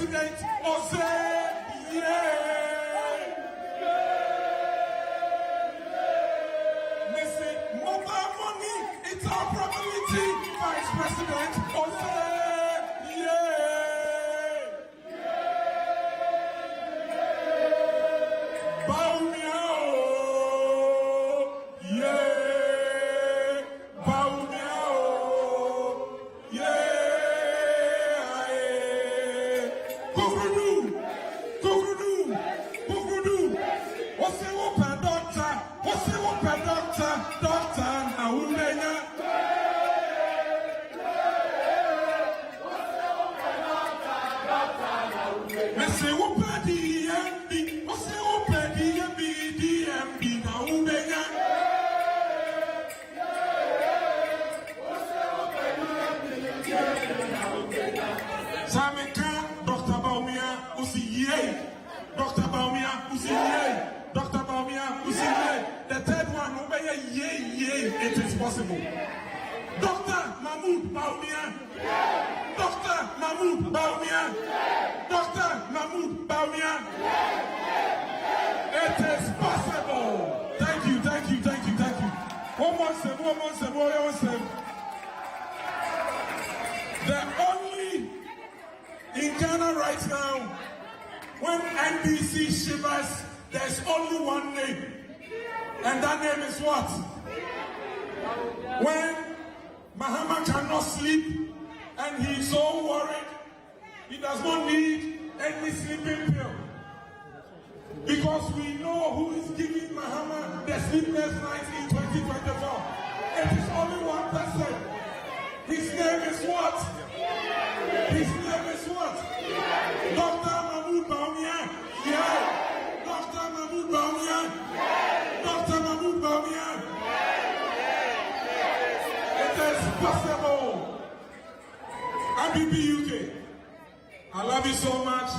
president, Ose, yeah. Missy, mother money, it's our probability, Vice President, Ose, yeah. Bawumia, yeah. Bawumia, yeah. Doctor, Mahamudu Missy Whooper DMB, what's the Whooper DMB, Mahamudu Samika, Dr. Bawumia, Usi Ye, Dr. Bawumia, Usi Ye, Dr. Bawumia, Usi Ye. The third one, it is possible. Dr. Mahamudu Bawumia, Dr. Mahamudu Bawumia, Dr. Mahamudu Bawumia. It is possible. Thank you. One more step. The only in Ghana right now, when NBC shivers, there's only one name. And that name is what? When Mahama cannot sleep and he's so worried, he does not need any sleeping pill. Because we know who is giving Mahama the sleepless nights in 2024. It is only one person. His name is what? Dr. Mahamudu Bawumia. Yeah. Dr. Mahamudu Bawumia. Dr. Mahamudu Bawumia. It is possible. IBB UK, I love you so much.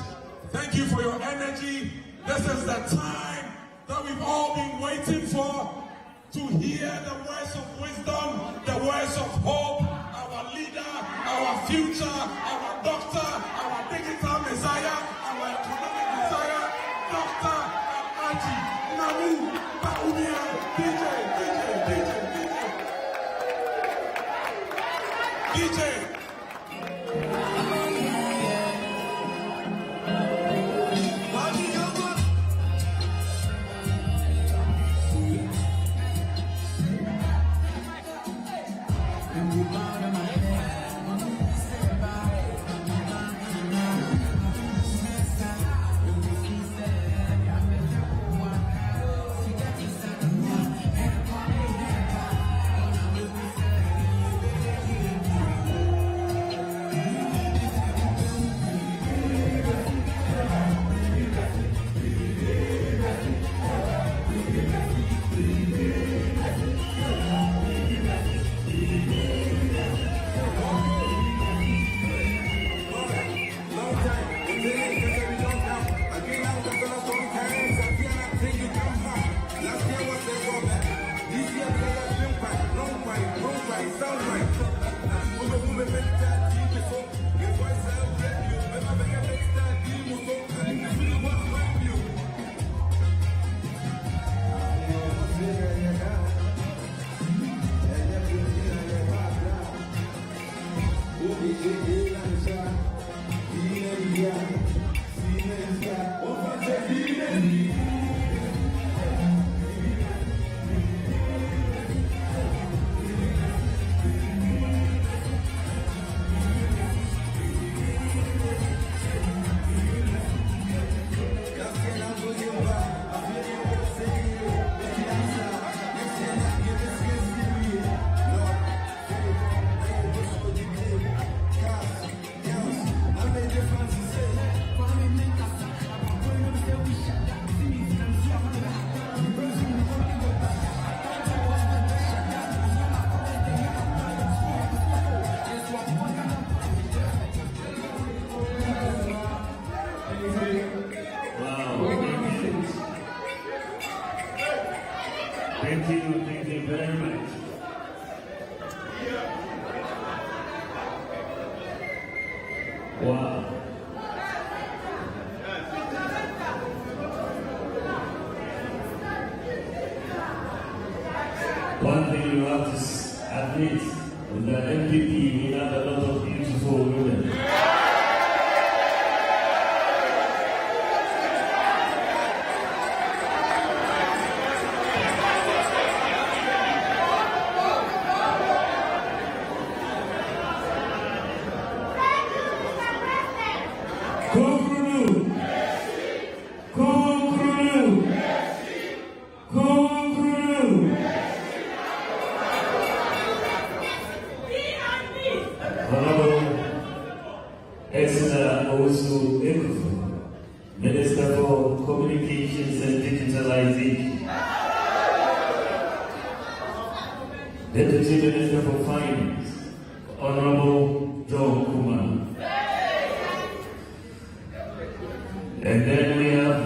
Thank you for your energy. This is the time that we've all been waiting for, to hear the words of wisdom, the words of hope, our leader, our future, our doctor, our digital messiah, our economic messiah, Dr. Mahamudu Bawumia. DJ. Thank you very much. Wow. One thing you have to admit is that MPP, we have a lot of beautiful women. Minister for Communications and Digitalization, Deputy Minister for Finance, Honorable John Kumar, and then we have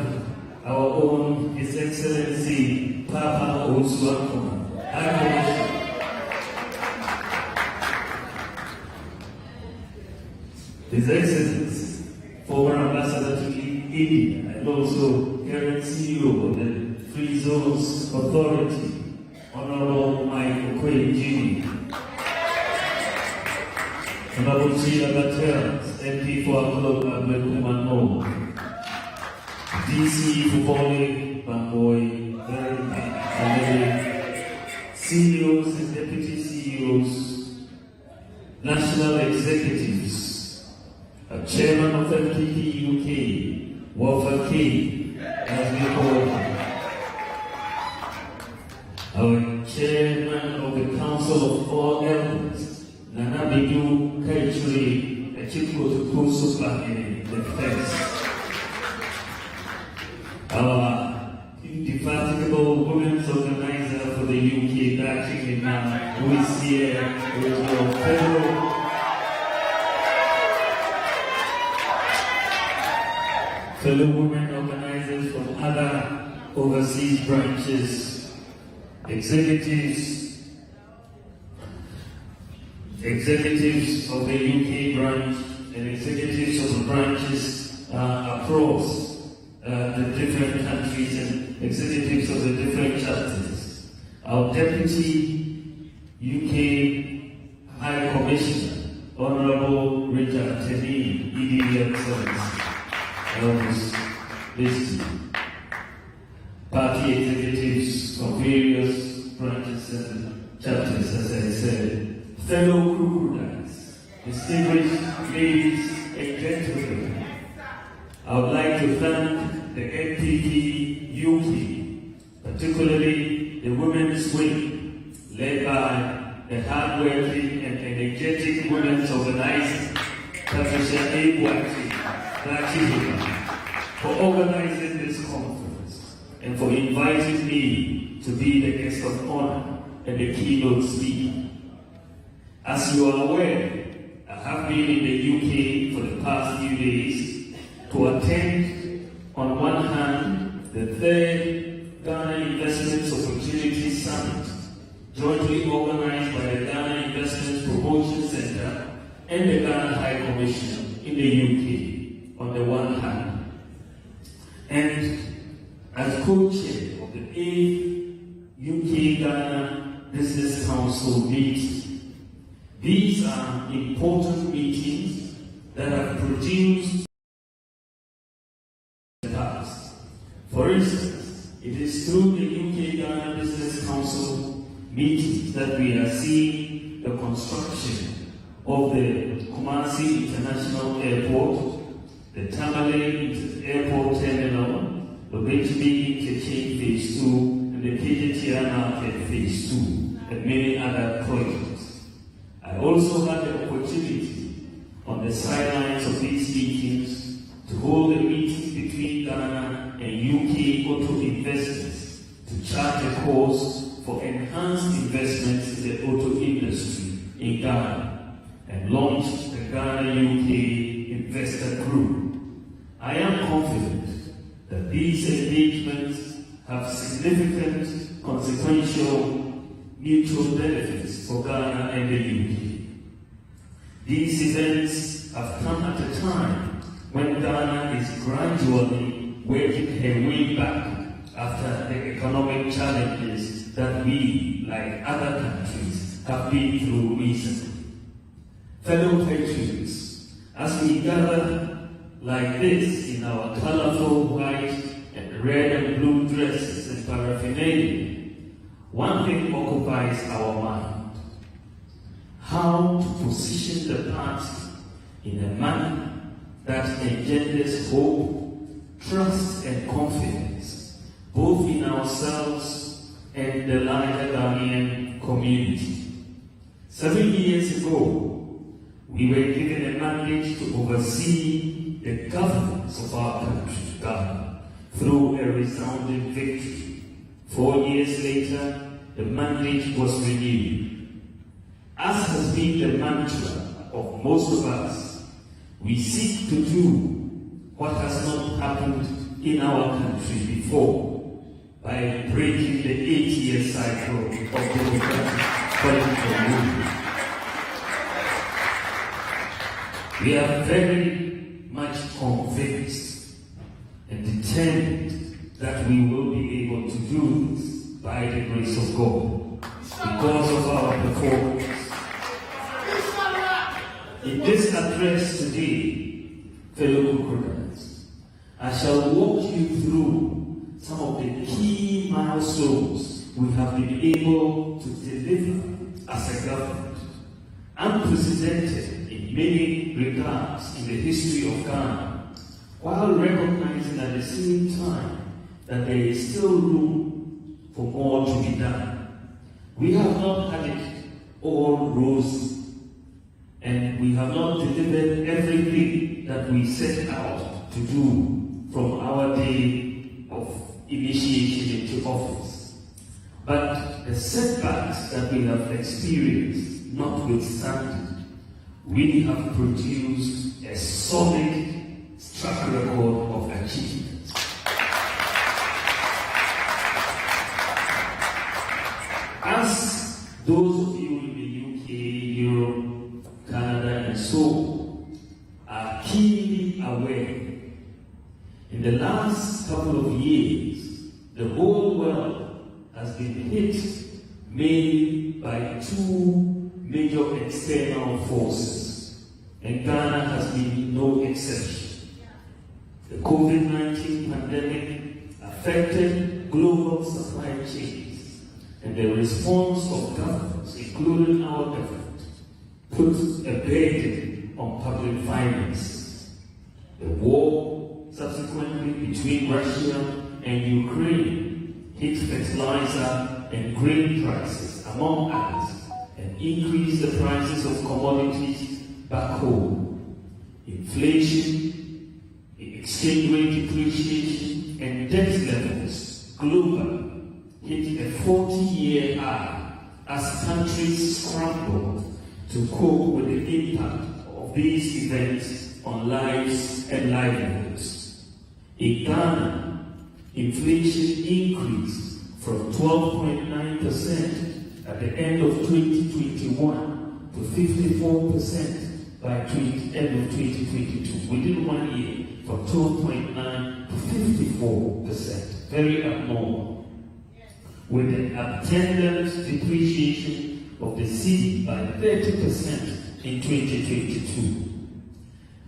our own His Excellency Papa Oswakuma, High Commissioner. His Excellency, former Ambassador to India, and also current CEO of the Free Zones Authority, Honorable Mike Okoye-Jimmy, Honorable Sheila Batters, MP for Akolo Abekumanmo, DC Fubole Bamboy, and CEOs and Deputy CEOs, National Executives, Chairman of MPP UK, Walter K, as we call him. Our Chairman of the Council of All Elders, Nana Bidu Kaichuri, a Chico to Kusupa in the defense. Our indefatigable women's organizer for the UK, Daching Imam, who is here with your federal fellow women organizers from other overseas branches, executives of the UK branch, and executives of the branches across the different countries, and executives of the different chapters. Our Deputy UK High Commissioner, Honorable Richard Tenney, EDV Excellency. Party executives from various branches and chapters, as I said, fellow crocodiles, distinguished ladies and gentlemen, I would like to thank the NPP UK, particularly the women's wing, led by the hardworking and energetic women's organizer, Patricia A. for organizing this conference and for inviting me to be the guest of honor and the keynote speaker. As you are aware, I have been in the UK for the past few days to attend, on one hand, the third Ghana Investments Opportunity Summit, jointly organized by the Ghana Investments Promotion Center and the Ghana High Commission in the UK, on the one hand, and as co-chair of the 8th UK-Ghana Business Council meeting. These are important meetings that have produced the past. For instance, it is through the UK-Ghana Business Council meetings that we are seeing the construction of the Kumasi International Airport, the Tamale Airport Terminal, the Benjamin Interchange Phase 2, and the KJTR Market Phase 2, and many other projects. I also had the opportunity on the sidelines of these meetings to hold a meeting between Ghana and UK auto investors to chart a course for enhanced investments in the auto industry in Ghana and launch the Ghana-UK Investor Group. I am confident that these engagements have significant consequential mutual benefits for Ghana and the UK. These events have come at a time when Ghana is gradually working her way back after the economic challenges that we, like other countries, have been through recently. Fellow patriots, as we gather like this in our colorful white and red and blue dresses and paraphernalia, one thing occupies our mind: how to position the party in a manner that engenders hope, trust, and confidence, both in ourselves and the larger Ghanaian community. 7 years ago, we were given a mandate to oversee the governance of our country, Ghana, through a resounding victory. 4 years later, the mandate was renewed. As has been the mantra of most of us, we seek to do what has not happened in our country before by breaking the 8-year cycle of democratic political movement. We are very much convinced and determined that we will be able to do this by the grace of God, because of our performance. In this address today, fellow crocodiles, I shall walk you through some of the key milestones we have been able to deliver as a government, unprecedented in many regards in the history of Ghana, while recognizing at the same time that there is still room for more to be done. We have not had it all rosy, and we have not delivered everything that we set out to do from our day of initiation into office. But the setbacks that we have experienced notwithstanding, we have produced a solid track record of achievement. As those of you in the UK, Europe, Canada, and so on are keenly aware, in the last couple of years, the whole world has been hit mainly by two major external forces, and Ghana has been no exception. The COVID-19 pandemic affected global supply chains, and the response of governments, including our government, put a burden on public finances. The war subsequently between Russia and Ukraine hit fertilizer and grain prices, among others, and increased the prices of commodities back home. Inflation, exchange rate depreciation, and debt levels globally hit a 40-year high as countries scramble to cope with the impact of these events on lives and livelihoods. In Ghana, inflation increased from 12.9% at the end of 2021 to 54% by end of 2022. Within 1 year, from 12.9 to 54%. Very abnormal. With an attendant depreciation of the cedi by 30% in 2022.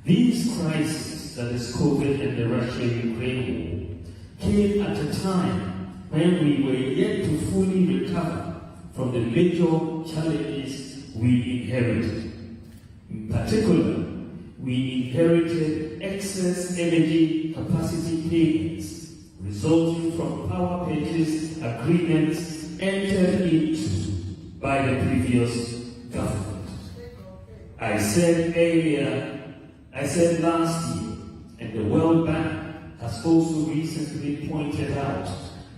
These crises, that is COVID and the Russia-Ukraine war, came at a time when we were yet to fully recover from the major challenges we inherited. In particular, we inherited excess energy capacity payments resulting from power purchase agreements entered into by the previous government. I said last year, and the World Bank has also recently pointed out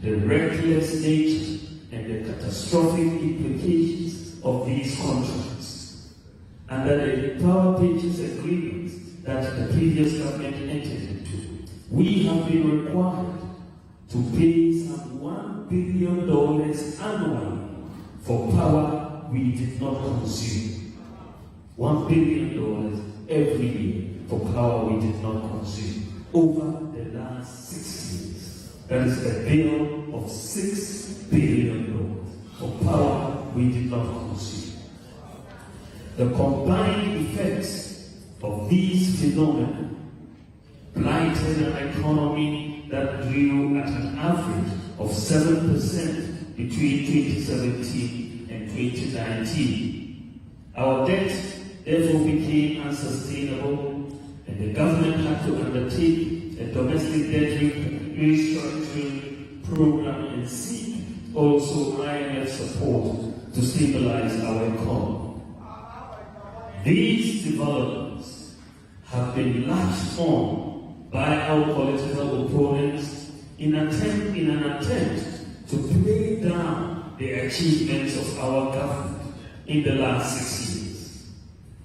the reckless nature and the catastrophic implications of these contracts. Under the power purchase agreements that the previous government entered into, we have been required to pay some $1 billion annually for power we did not consume. $1 billion every year for power we did not consume over the last 6 years. That is a bill of $6 billion for power we did not consume. The combined effects of these phenomena blighted an economy that grew at an average of 7% between 2017 and 2019. Our debt therefore became unsustainable, and the government had to undertake a domestic debt restructuring program and seek also IMF support to stabilize our economy. These developments have been latched on by our political opponents in an attempt to play down the achievements of our government in the last 6 years.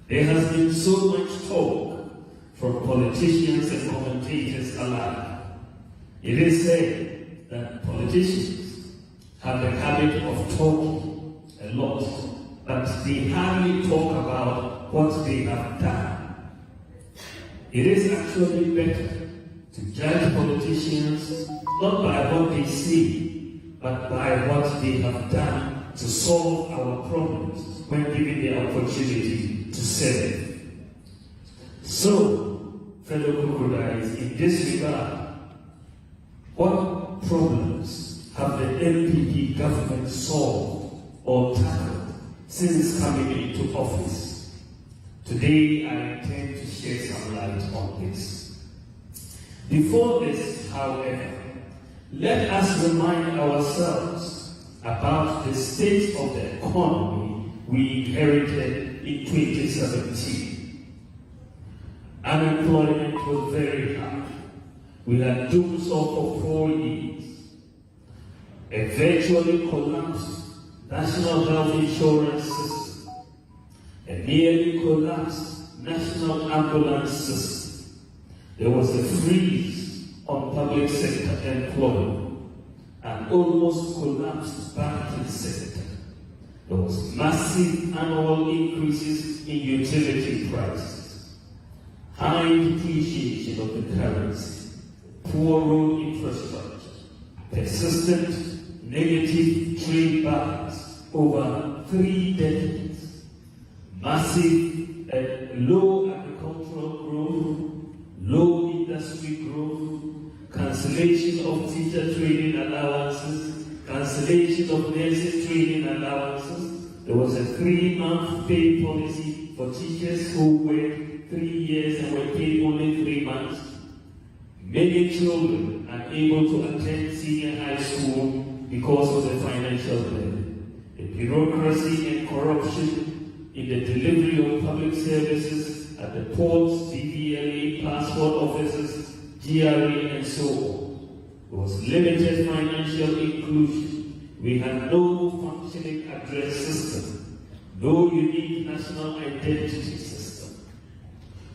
There has been so much talk from politicians and commentators alike. It is said that politicians have the habit of talking a lot, but they hardly talk about what they have done. It is actually better to judge politicians not by what they say, but by what they have done to solve our problems when given the opportunity to serve. So, fellow crocodiles, in this regard, what problems have the NPP government solved or tackled since coming into office? Today, I intend to shed some light on this. Before this, however, let us remind ourselves about the state of the economy we inherited in 2017. Unemployment was very high. We had doom for 4 years. A virtually collapsed national health insurance system. A nearly collapsed national ambulance system. There was a freeze on public sector employment. An almost collapsed banking sector. There was massive annual increases in utility prices. High depreciation of the currency. Poor road infrastructure, persistent negative trade balance over 3 decades, massive and low agricultural growth, low industry growth, cancellation of teacher training allowances, cancellation of nursing training allowances. There was a 3-month pay policy for teachers who worked 3 years and were paid only 3 months. Many children are able to attend senior high school because of the financial burden. The bureaucracy and corruption in the delivery of public services at the ports, DVLA, passport offices, GRA, and so on. There was limited financial inclusion. We had no functioning address system, no unique national identity system.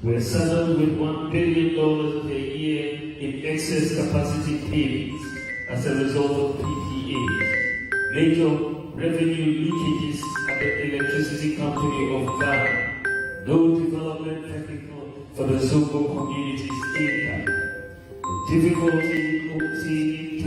We're saddled with $1 billion per year in excess capacity payments as a result of PPAs, major revenue leakages at the electricity company of Ghana, no development technical for the Zongo community's income, the difficulty in obtaining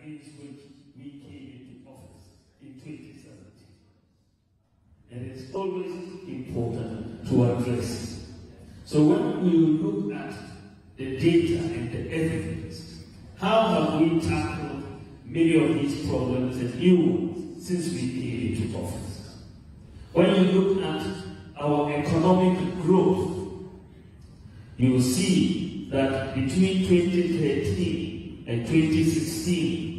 against which we came into office in 2017. And it's always important to address it. So when we look at the data and the evidence, how have we tackled many of these problems and new ones since we came into office? When you look at our economic growth, you will see that between 2013 and 2016,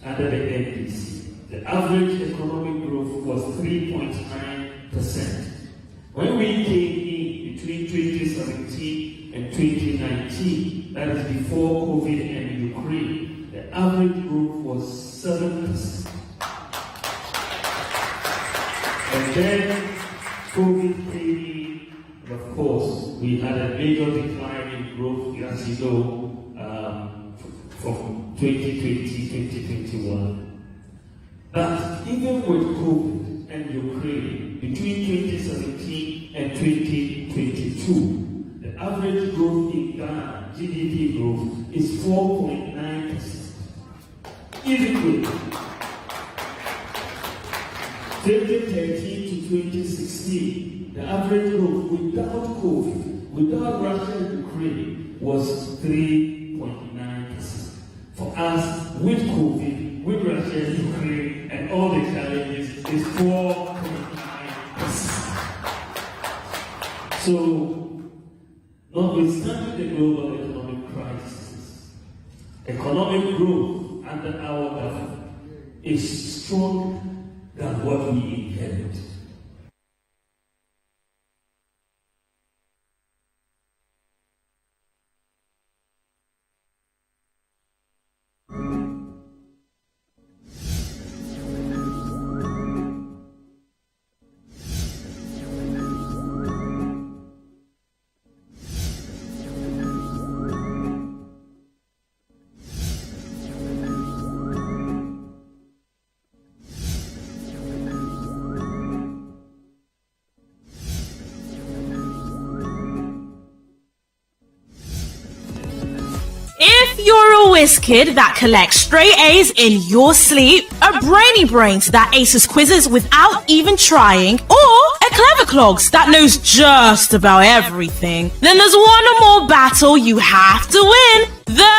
under the NDC, the average economic growth was 3.9%. When we came in between 2017 and 2019, that is before COVID and Ukraine, the average growth was 7%. And then COVID came, and of course, we had a major decline in growth, as you know, from 2020, 2021. But even with COVID and Ukraine, between 2017 and 2022, the average growth in Ghana, GDP growth, is 4.9%. Even with 2013 to 2016, the average growth without COVID, without Russia and Ukraine, was 3.9%. For us, with COVID, with Russia and Ukraine, and all the challenges, is 4.9%. So, notwithstanding the global economic crisis, economic growth under our government is stronger than what we inherit. If you're a whiz kid that collects straight A's in your sleep, a brainy brains that aces quizzes without even trying, or a clever clogs that knows just about everything, then there's one more battle you have to win: the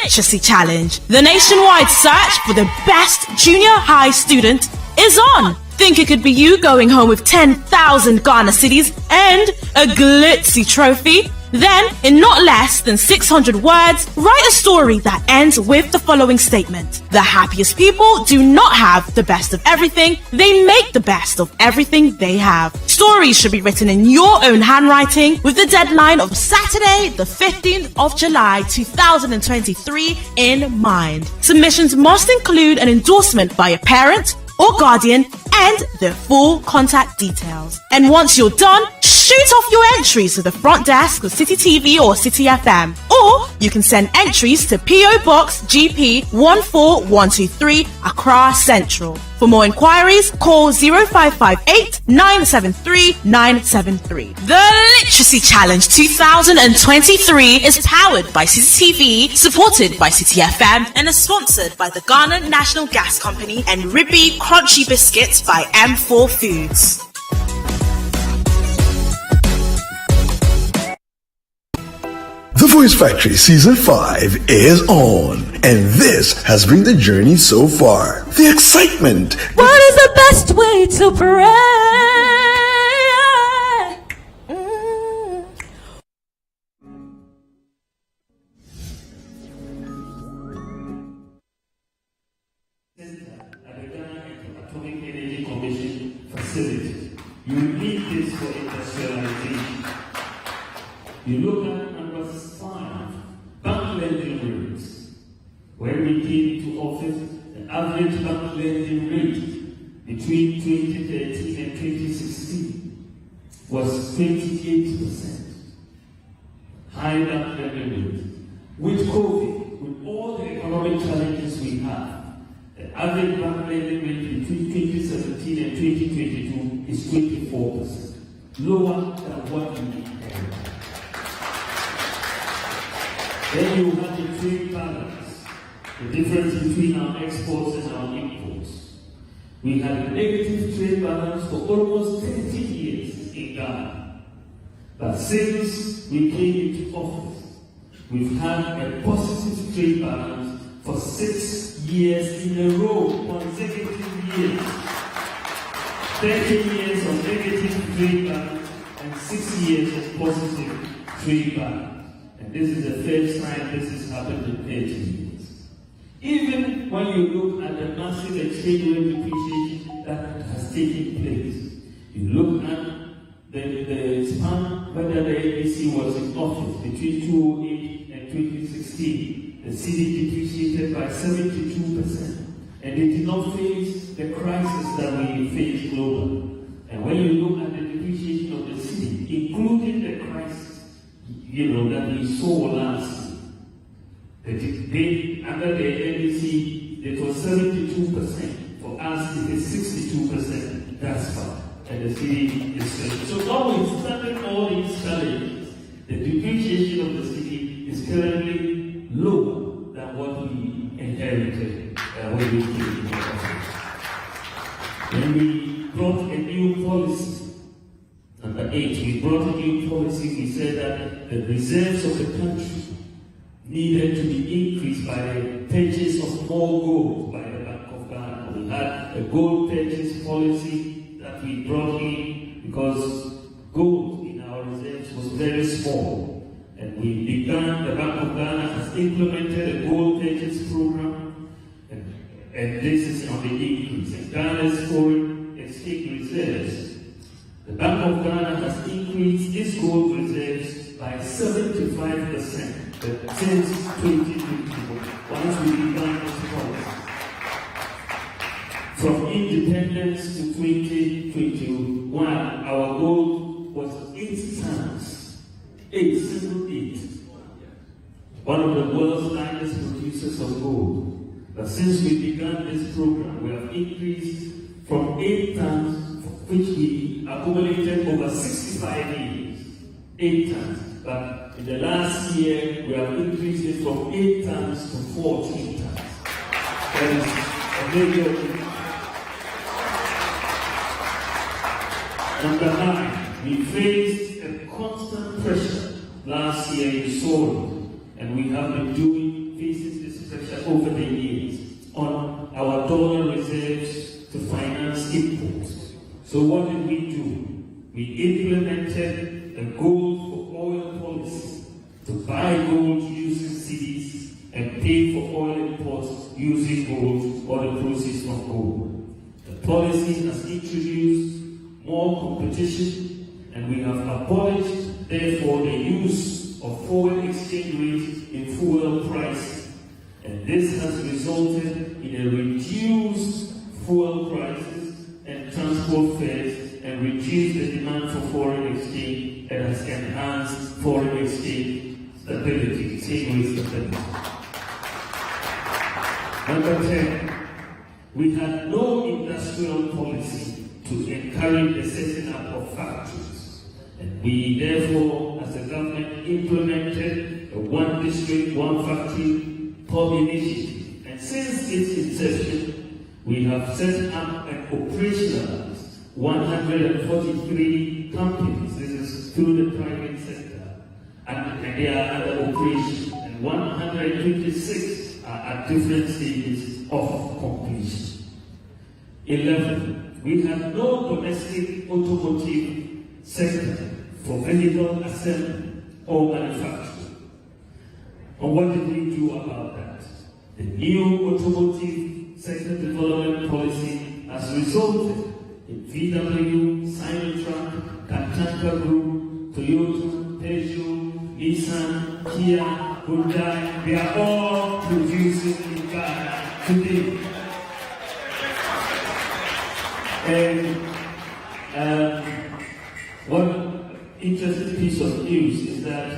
Literacy Challenge. The nationwide search for the best junior high student is on. Think it could be you going home with 10,000 Ghana cedis and a glitzy trophy? Then, in not less than 600 words, write a story that ends with the following statement: the happiest people do not have the best of everything, they make the best of everything they have. Stories should be written in your own handwriting with the deadline of Saturday, the 15th of July 2023 in mind. Submissions must include an endorsement by a parent or guardian and their full contact details. And once you're done, shoot off your entries to the front desk of City TV or City FM. Or you can send entries to PO Box GP 14123 Accra Central. For more inquiries, call 0558 973 973. The Literacy Challenge 2023 is powered by City TV, supported by City FM, and is sponsored by the Ghana National Gas Company and Ribby Crunchy Biscuits by M4 Foods. The Voice Factory Season 5 is on, and this has been the journey so far. The excitement. What is the best way to pray? At the Ghana Atomic Energy Commission facility, you need this for industrialization. You look at number 5, bank lending rates. When we came into office, the average bank lending rate between 2013 and 2016 was 28%. High bank lending rate. With COVID, with all the economic challenges we have, the average bank lending rate between 2017 and 2022 is 24%, lower than what we inherited. Then you have the trade balance, the difference between our exports and our imports. We had a negative trade balance for almost 30 years in Ghana. But since we came into office, we've had a positive trade balance for 6 years in a row, consecutive years. 30 years of negative trade balance and 6 years of positive trade balance. And this is the first time this has happened in 30 years. Even when you look at the massive exchange rate depreciation that has taken place, you look at the span whether the ANC was in office between 2008 and 2016, the cedi depreciated by 72%. And they did not face the crisis that we face globally. And when you look at the depreciation of the cedi, including the crisis, that we saw last year, under the NDC, it was 72%. For us, it is 62% thus far. And the cedi is failing. So notwithstanding all these challenges, the depreciation of the cedi is currently lower than what we inherited when we came into office. When we brought a new policy, number 8, we brought a new policy. We said that the reserves of the country needed to be increased by the purchase of more gold by the Bank of Ghana. We had a gold purchase policy that we brought in because gold in our reserves was very small. And we began, the Bank of Ghana has implemented a gold purchase program, and this is on the increase. And Ghana's foreign exchange reserves, the Bank of Ghana has increased its gold reserves by 75% since 2021, once we began this policy. From independence to 2021, our gold was 8 tons, 8. One of the world's largest producers of gold. But since we began this program, we have increased from 8 tons, which we accumulated over 65 years. 8 tons. But in the last year, we have increased it from 8 tons to 14 tons. That is a major increase. Number 9, we faced a constant pressure last year in soil, and we have been facing this pressure over the years on our dollar reserves to finance imports. So what did we do? We implemented a gold for oil policy to buy gold using cedis and pay for oil imports using gold or the proceeds from gold. The policy has introduced more competition, and we have abolished, therefore, the use of foreign exchange rates in fuel prices. And this has resulted in a reduced fuel prices and transport fares and reduced the demand for foreign exchange and has enhanced foreign exchange stability, exchange rate stability. Number 10, we had no industrial policy to encourage the setting up of factories. And we therefore, as a government, implemented a one district, one factory initiative. And since its inception, we have set up and operationalized 143 companies. This is through the private sector. And they are under operation. And 126 are at different stages of completion. 11. We have no domestic automotive sector for vehicle assembly or manufacturing. And what did we do about that? The new automotive sector development policy has resulted in VW, Sinotruk, Katanka Group, Toyota, Peugeot, Nissan, Kia, Hyundai. They are all producing in Ghana today. And one interesting piece of news is that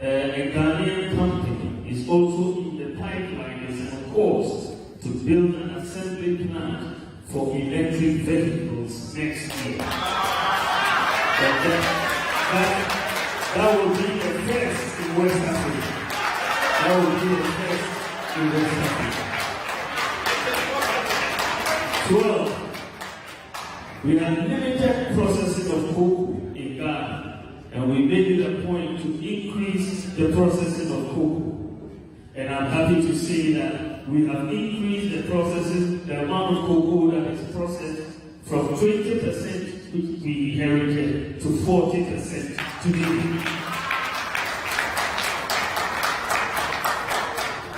a Ghanaian company is also in the pipeline, is on course to build an assembly plant for electric vehicles next year. That will be the first in West Africa. That will be the first in West Africa. 12. We have limited processing of cocoa in Ghana, and we made it a point to increase the processing of cocoa. And I'm happy to say that we have increased the processing, the amount of cocoa that is processed from 20%, which we inherited, to 40% today.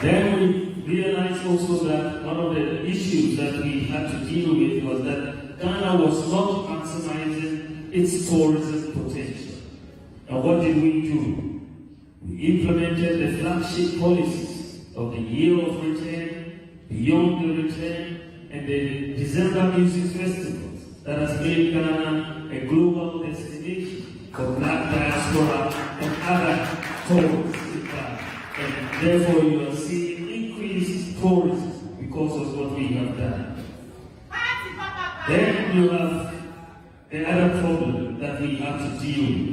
Then we realized also that one of the issues that we had to deal with was that Ghana was not maximizing its tourism potential. And what did we do? We implemented the flagship policies of the Year of Return, Beyond the Return, and the December Music Festivals that has made Ghana a global destination for Black diaspora and other tourists in Ghana. And therefore you are seeing increased tourism because of what we have done. Then you have the other problem that we have to deal with.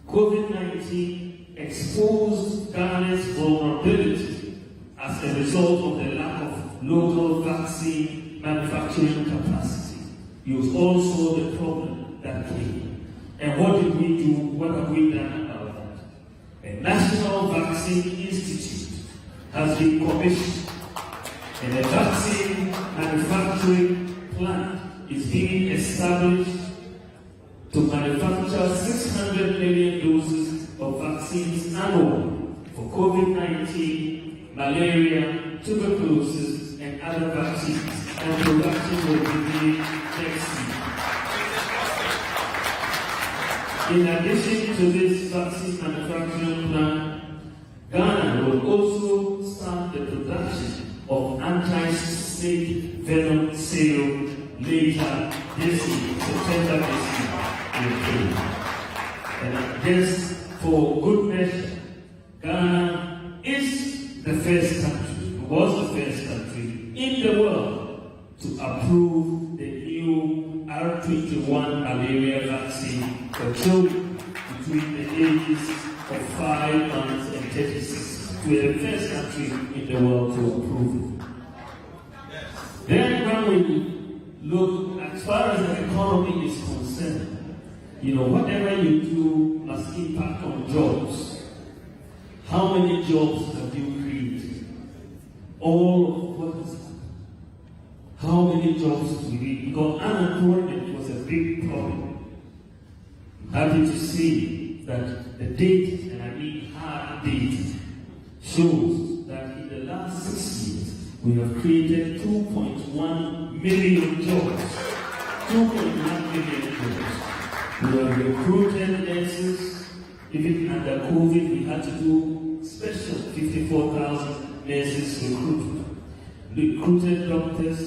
COVID-19 exposed Ghana's vulnerability as a result of the lack of local vaccine manufacturing capacity. You all saw the problem that came. And what did we do? What have we done about that? A National Vaccine Institute has been commissioned, and a vaccine manufacturing plant is being established to manufacture 600 million doses of vaccines annually for COVID-19, malaria, tuberculosis, and other vaccines, and production will begin next year. In addition to this vaccine manufacturing plant, Ghana will also start the production of anti-snake venom serum later this year, September this year. And just for good measure, Ghana is the first country, was the first country in the world to approve the new R21 malaria vaccine for children between the ages of 5 months and 36. We are the first country in the world to approve it. Then when we look, as far as the economy is concerned, whatever you do must impact on jobs. How many jobs have you created? All of what is that? How many jobs do we need? Because unemployment was a big problem. I'm happy to see that the data, and I mean hard data, shows that in the last 6 years, we have created 2.1 million jobs. 2.1 million jobs. We have recruited nurses. Even under COVID, we had to do special 54,000 nurses recruitment. Recruited doctors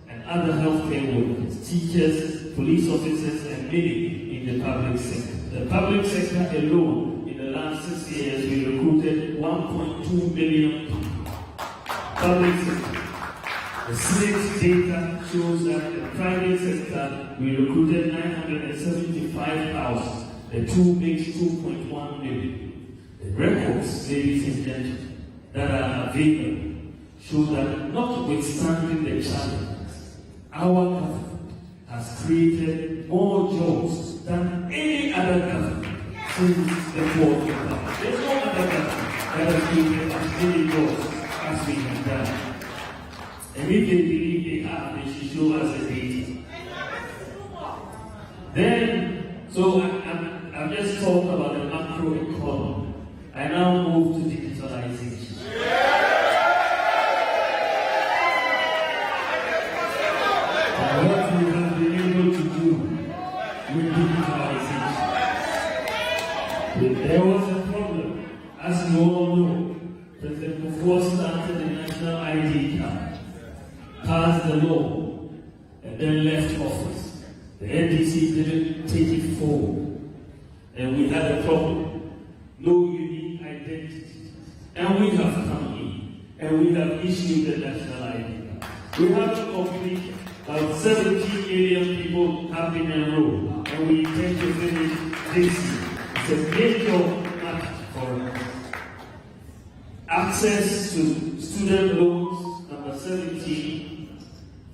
and other healthcare workers, teachers, police officers, and many in the public sector. The public sector alone, in the last 6 years, we recruited 1.2 million people. Public sector. The SNICS data shows that in the private sector, we recruited 975,000. The two makes 2.1 million. The records, ladies and gentlemen, that are available show that notwithstanding the challenges, our government has created more jobs than any other government since the war began. There's no other government that has created as many jobs as we have done. And if they believe they have, they should show us the data. Then, so I've just talked about the macro economy. I now move to digitalization. And what we have been able to do with digitalization. There was a problem, as you all know. President Kufuor started the national ID card, passed the law, and then left office. The NDC didn't take it forward, and we had a problem. No unique identity. And we have come in, and we have issued the national ID card. We have to complete about 17 million people have been enrolled, and we intend to finish this year. It's a major matter for us. Access to student loans, number 17,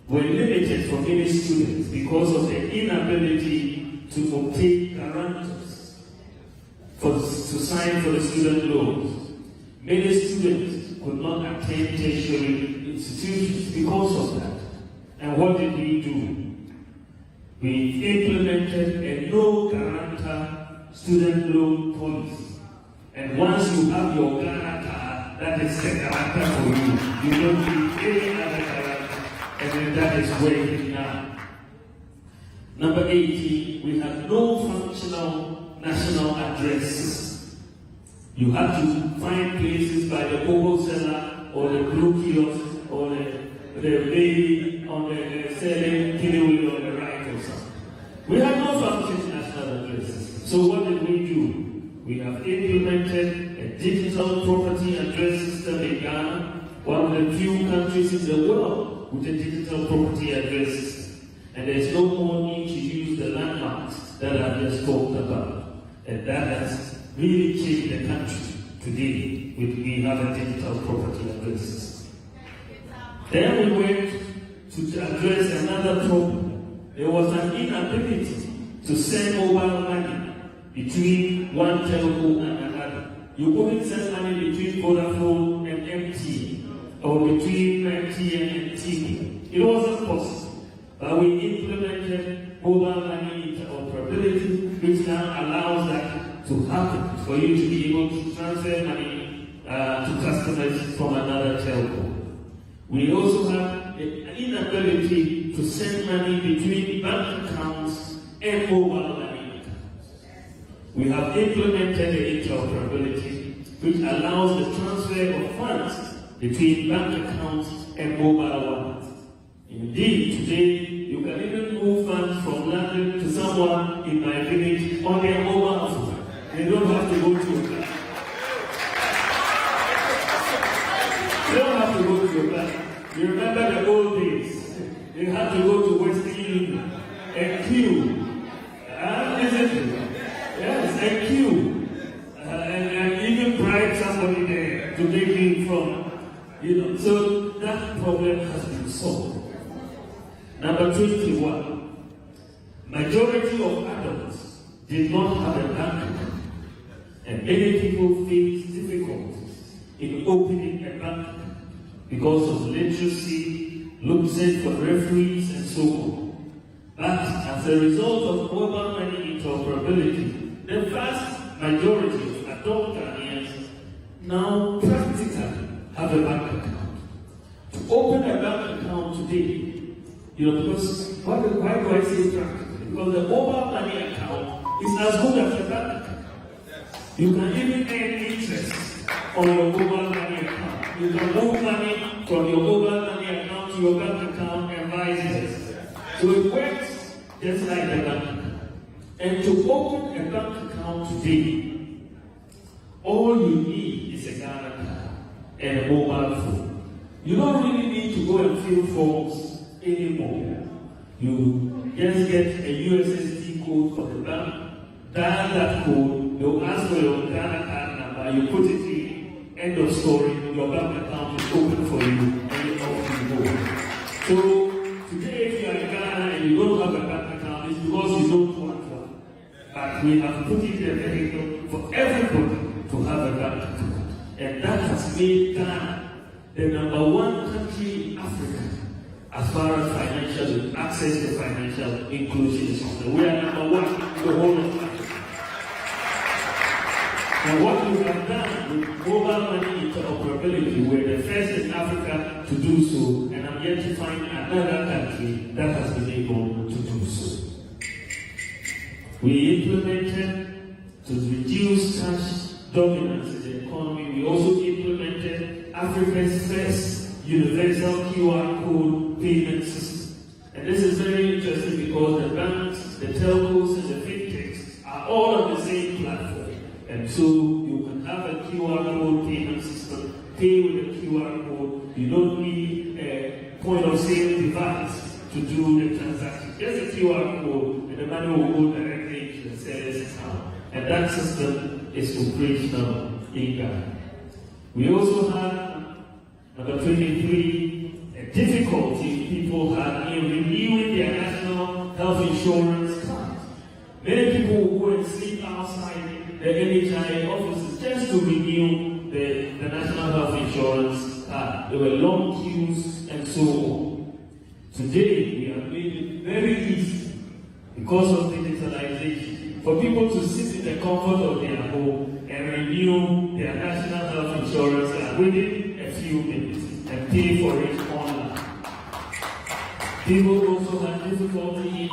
were limited for many students because of their inability to obtain guarantors to sign for the student loans. Many students could not attend tertiary institutions because of that. And what did we do? We implemented a no guarantor student loan policy. And once you have your guarantor, that is the guarantor for you. You don't need any other guarantor. And then that is working now. Number 18, we have no functional national addresses. You have to find places by the Bobo seller or the blue kiosk, or the lady on the selling kilometer on the right or something. We have no sufficient national addresses. So what did we do? We have implemented a digital property address system in Ghana, one of the few countries in the world with a digital property address system. And there's no more need to use the landmarks that I've just talked about. And that has really changed the country today. We have a digital property address system. Then we went to address another problem. There was an inability to send mobile money between one telco and another. You couldn't send money between Vodafone and MT, or between MT and MT. It wasn't possible. But we implemented mobile money interoperability, which now allows that to happen, for you to be able to transfer money to customers from another telco. We also have an inability to send money between bank accounts and mobile money accounts. We have implemented the interoperability, which allows the transfer of funds between bank accounts and mobile wallets. Indeed, today, you can even move funds from London to someone in my village on their mobile phone. They don't have to go to a bank. They don't have to go to a bank. You remember the old days? They had to go to Western Union and queue. Isn't it? Yes, and queue. And even bribe somebody there to take me from, So that problem has been solved. Number 21. Majority of adults did not have a bank account, and many people face difficulties in opening a bank account because of literacy, looking for referees, and so on. But as a result of mobile money interoperability, the vast majority of adult Ghanaians now practically have a bank account. To open a bank account today, because why do I say practically? Because the mobile money account is as good as the bank account. You can even earn interest on your mobile money account. You can move money from your mobile money account to your bank account and vice versa. So it works just like the bank account. And to open a bank account today, all you need is a Ghana card and a mobile phone. You don't really need to go and fill forms anymore. You just get a USSD code for the bank, dial that code, they'll ask for your Ghana card number, you put it in, end of story, your bank account is open for you, and you're off you go. So today, if you are in Ghana and you don't have a bank account, it's because you don't want one. But we have put it in the vehicle for everybody to have a bank account. And that has made Ghana the #1 country in Africa as far as financial access to financial inclusion is concerned. We are #1 in the whole of Africa. And what we have done with mobile money interoperability, we're the first in Africa to do so, and I'm yet to find another country that has been able to do so. We implemented to reduce cash dominance in the economy. We also implemented Africa's first universal QR code payment system. And this is very interesting because the banks, the telcos, and the fintechs are all on the same platform. And so you can have a QR code payment system, pay with a QR code. You don't need a point of sale device to do the transaction. Just a QR code and the money will go directly into the seller's account. And that system is operational in Ghana. We also have number 23, a difficulty people have in renewing their national health insurance cards. Many people will go and sleep outside the NHI offices just to renew the national health insurance card. There were long queues and so on. Today, we have made it very easy because of digitalization for people to sit in the comfort of their home and renew their national health insurance card within a few minutes and pay for it online. People also have difficulty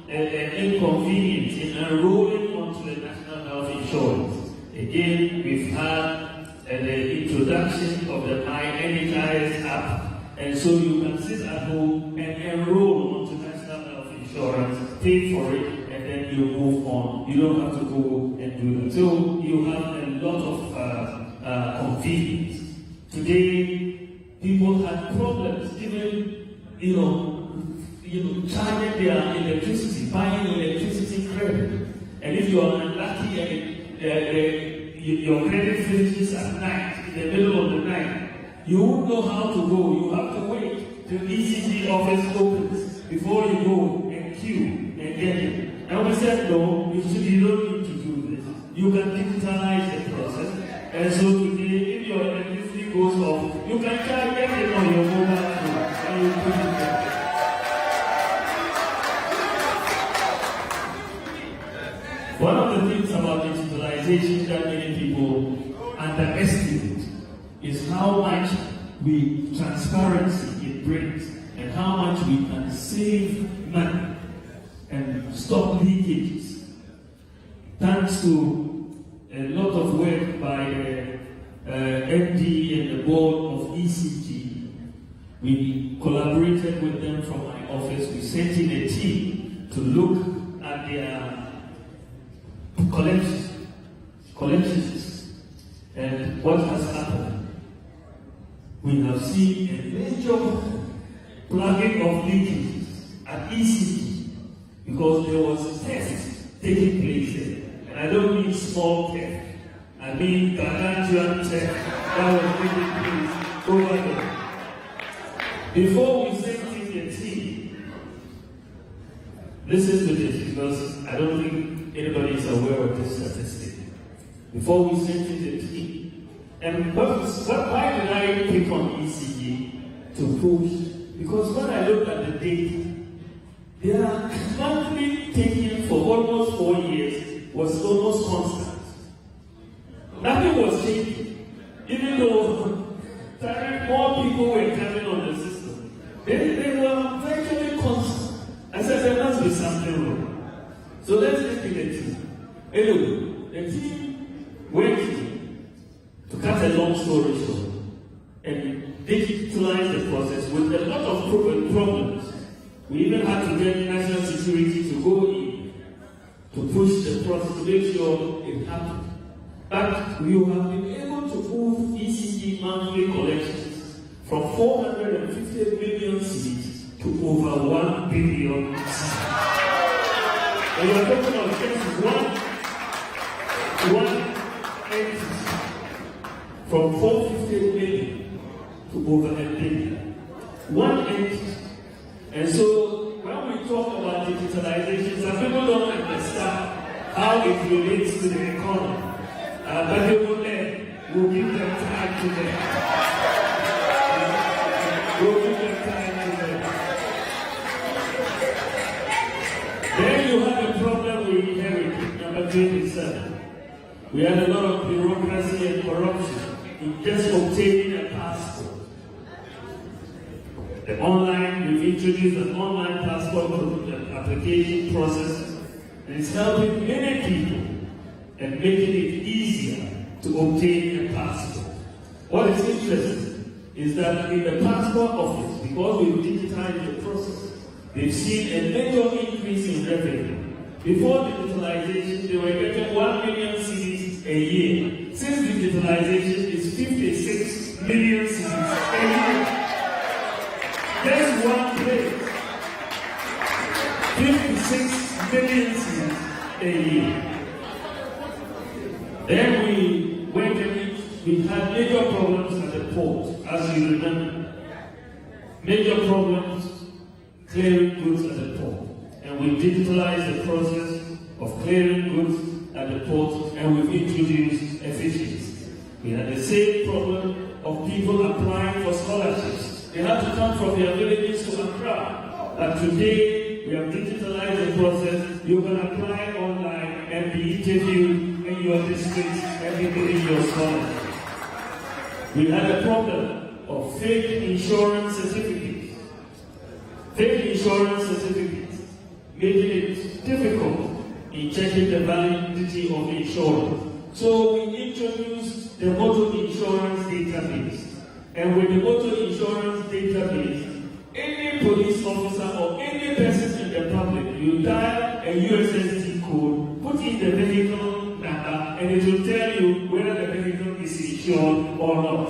and inconvenience in enrolling onto the national health insurance. Again, we've had the introduction of the My NHIS app, and so you can sit at home and enroll onto National Health Insurance, pay for it, and then you move on. You don't have to go and do that. So you have a lot of convenience. Today, people have problems, even charging their electricity, buying electricity credit. And if you are unlucky and your credit finishes at night, in the middle of the night, you won't know how to go. You have to wait till ECG office opens before you go and queue and get it. And we said, no, you don't need to do this. You can digitalize the process. And so today, if your electricity goes off, you can try and get it on your mobile phone and you put it there. One of the things about digitalization that many people underestimate is how much transparency it brings and how much we can save money and stop leakages. Thanks to a lot of work by the MD and the board of ECG, we collaborated with them from my office. We sent in a team to look at their collections and what has happened. We have seen a major plugging of leakages at ECG because there was theft taking place there. And I don't mean small theft, I mean gargantuan theft that was taking place over there. Before we sent in the team, listen to this because I don't think anybody is aware of this statistic. Before we sent in the team, and why did I pick on ECG to push? Because when I looked at the data, their monthly taking for almost 4 years was almost constant. Nothing was changing, even though more people were coming on the system. They were virtually constant. I said there must be something wrong. So let's look at the team. Anyway, the team went to cut a long story short and digitalize the process with a lot of problems. We even had to get national security to go in to push the process to make sure it happened. But we have been able to move ECG monthly collections from 450 million cedis to over 1 billion cedis. And we are talking of just one entity from 450 million to over 1 billion. One entity. And so when we talk about digitalization, some people don't understand how it relates to the economy. But they will give them time to them. We'll give them time to them. Then you have a problem we inherited, number 27. We had a lot of bureaucracy and corruption in just obtaining a passport. We've introduced an online passport application process, and it's helping many people and making it easier to obtain a passport. What is interesting is that in the passport office, because we've digitized the process, they've seen a major increase in revenue. Before digitalization, they were getting 1 million cedis a year. Since digitalization, it's 56 million cedis a year. There's one place, 56 million cedis a year. Then we went and we had major problems at the port, as you remember. Major problems clearing goods at the port. And we digitalized the process of clearing goods at the port, and we've introduced efficiency. We had the same problem of people applying for scholarships. They had to come from their villages to Accra. But today, we have digitalized the process. You can apply online and be interviewed in your district and be given your scholarship. We had a problem of fake insurance certificates. Fake insurance certificates, making it difficult in checking the validity of insurance. So we introduced the motor insurance database. And with the motor insurance database, any police officer or any person in the public, you dial a USSD code, put in the vehicle number, and it will tell you whether the vehicle is insured or not.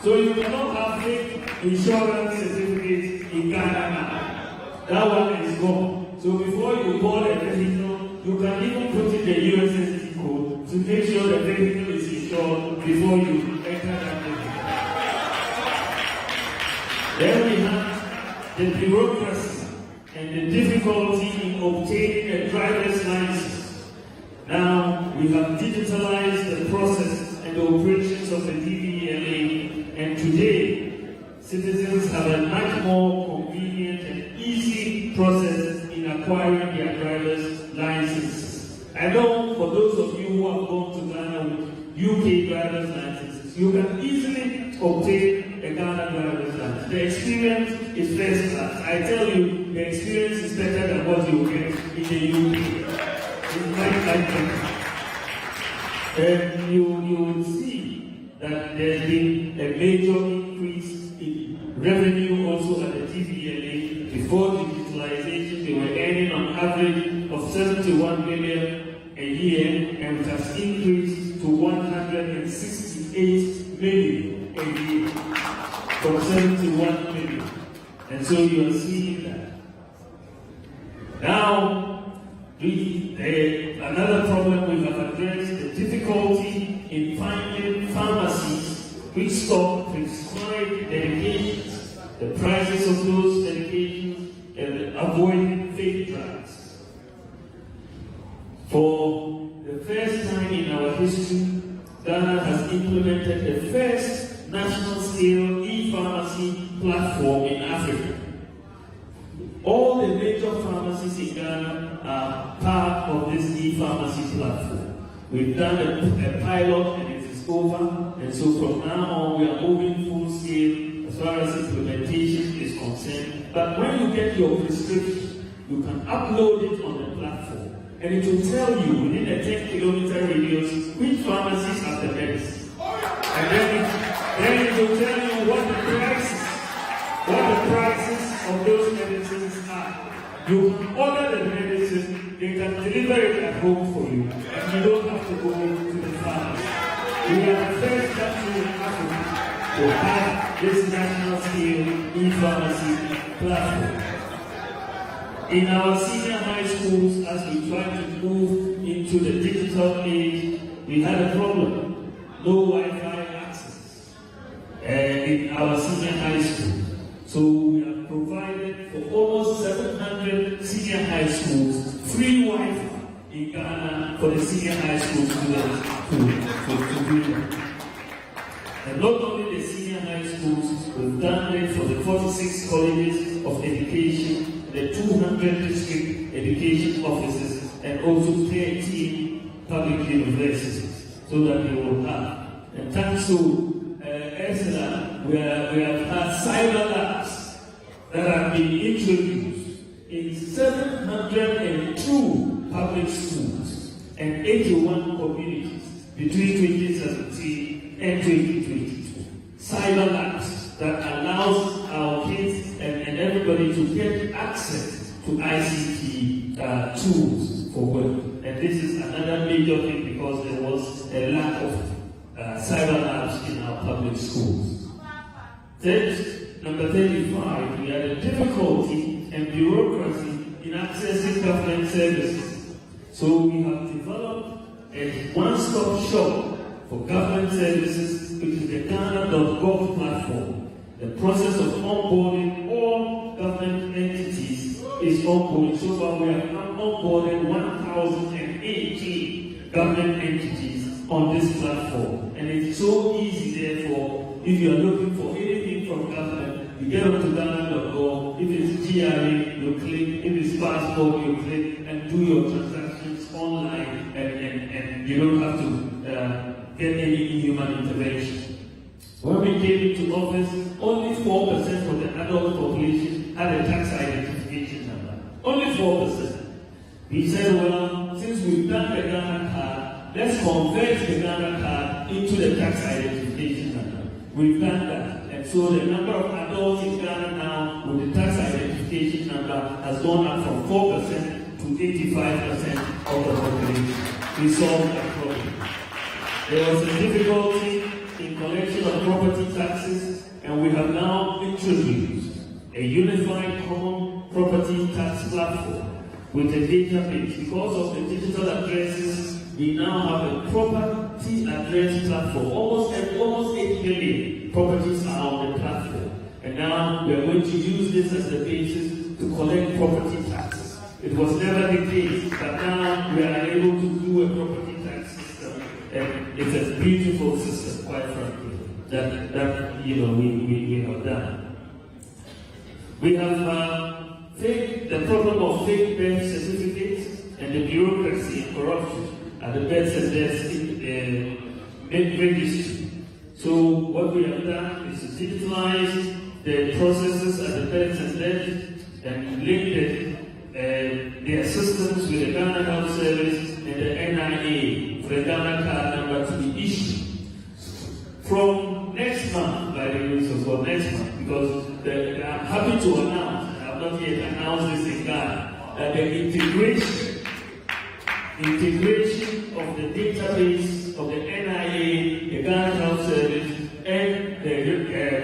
So you cannot have fake insurance certificates in Ghana now. That one is gone. So before you call a vehicle, you can even put in the USSD code to make sure the vehicle is insured before you enter that vehicle. Then we have the bureaucracy and the difficulty in obtaining a driver's license. Now we have digitalized the process and the operations of the DVLA, and today citizens have a much more convenient and easy process in acquiring their driver's licenses. I know for those of you who have gone to Ghana with UK driver's licenses, you can easily obtain a Ghana driver's license. The experience is first class. I tell you, the experience is better than what you get in the UK. It's quite like and you will see that there's been a major increase in revenue also at the TVLA. Before digitalization, they were earning on average of 71 million a year, and it has increased to 168 million a year from 71 million. And so you are seeing that. Now, another problem we have addressed, the difficulty in finding pharmacies which stock prescribed medications, the prices of those medications, and avoiding fake drugs. For the first time in our history, Ghana has implemented the first national-scale e-pharmacy platform in Africa. All the major pharmacies in Ghana are part of this e-pharmacy platform. We've done a pilot and it is over, and so from now on we are moving full scale as far as implementation is concerned. But when you get your prescription, you can upload it on the platform, and it will tell you within a 10-kilometer radius which pharmacies have the medicine. And then it will tell you what the prices of those medicines are. You can order the medicine, they can deliver it at home for you, and you don't have to go to the pharmacy. We are the first country in Africa to have this national scale e-pharmacy platform. In our senior high schools, as we try to move into the digital age, we had a problem. No Wi-Fi access in our senior high schools. So we have provided for almost 700 senior high schools free Wi-Fi in Ghana for the senior high school students to do that. And not only the senior high schools, we've done it for the 46 colleges of education, the 200 district education offices, and also 13 public universities, so that they will have. And thanks to ESLA, we have had cyber labs that have been introduced in 702 public schools and 81 communities between 2017 and 2022. Cyber labs that allows our kids and everybody to get access to ICT tools for work. And this is another major thing because there was a lack of cyber labs in our public schools. Number 35, we had a difficulty and bureaucracy in accessing government services. So we have developed a one-stop shop for government services, which is the Ghana.gov platform. The process of onboarding all government entities is ongoing. So far, we have onboarded 1,018 government entities on this platform. And it's so easy, therefore, if you are looking for anything from government, you get onto Ghana.gov. If it's GRA, you click. If it's passport, you click and do your transactions online, and you don't have to get any human intervention. When we came into office, only 4% of the adult population had a tax identification number. Only 4%. We said, well, since we've done the Ghana card, let's convert the Ghana card into the tax identification number. We've done that. And And so the number of adults in Ghana now with the tax identification number has gone up from 4% to 85% of the population. We solved that problem. There was a difficulty in collection of property taxes, and we have now introduced a unified common property tax platform with a database. Because of the digital addresses, we now have a property address platform. Almost 8 million properties are on the platform. And now we are going to use this as the basis to collect property taxes. It was never the case, but now we are able to do a property tax system. And it's a beautiful system, quite frankly, that we have done. We have the problem of fake birth certificates and the bureaucracy and corruption at the birth and death registry. So what we have done is to digitalize the processes at the birth and death and link their systems with the Ghana Health Service and the NIA for the Ghana card number to be issued. From next month, by the grace of God, next month, because I'm happy to announce, I have not yet announced this in Ghana, that the integration of the database of the NIA, the Ghana Health Service, and the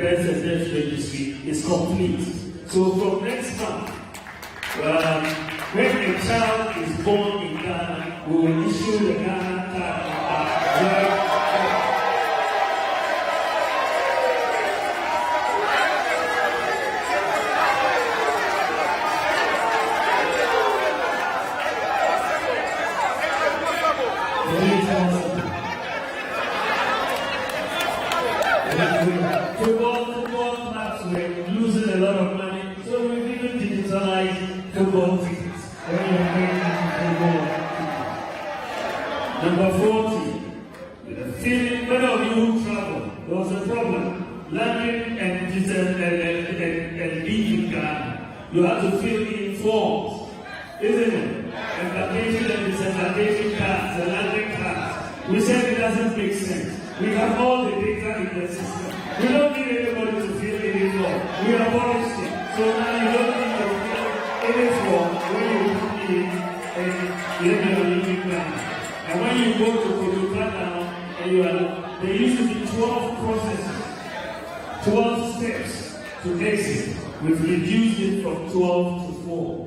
birth and death registry is complete. So from next month, when a child is born in Ghana, we will issue the Ghana card. Football clubs were losing a lot of money, so we even digitalized football tickets. Number 40, many of you who travel, there was a problem. Landing and leaving Ghana, you have to fill in forms, isn't it? Embarkation and disembarkation cards, the landing cards. We said it doesn't make sense. We have all the data in the system. We don't need anybody to fill it in form. We abolished it. So now you don't need to fill any form when you put in a living plan. And when you go to Koduka now, and there used to be 12 processes, 12 steps to exit. We've reduced it from 12 to 4.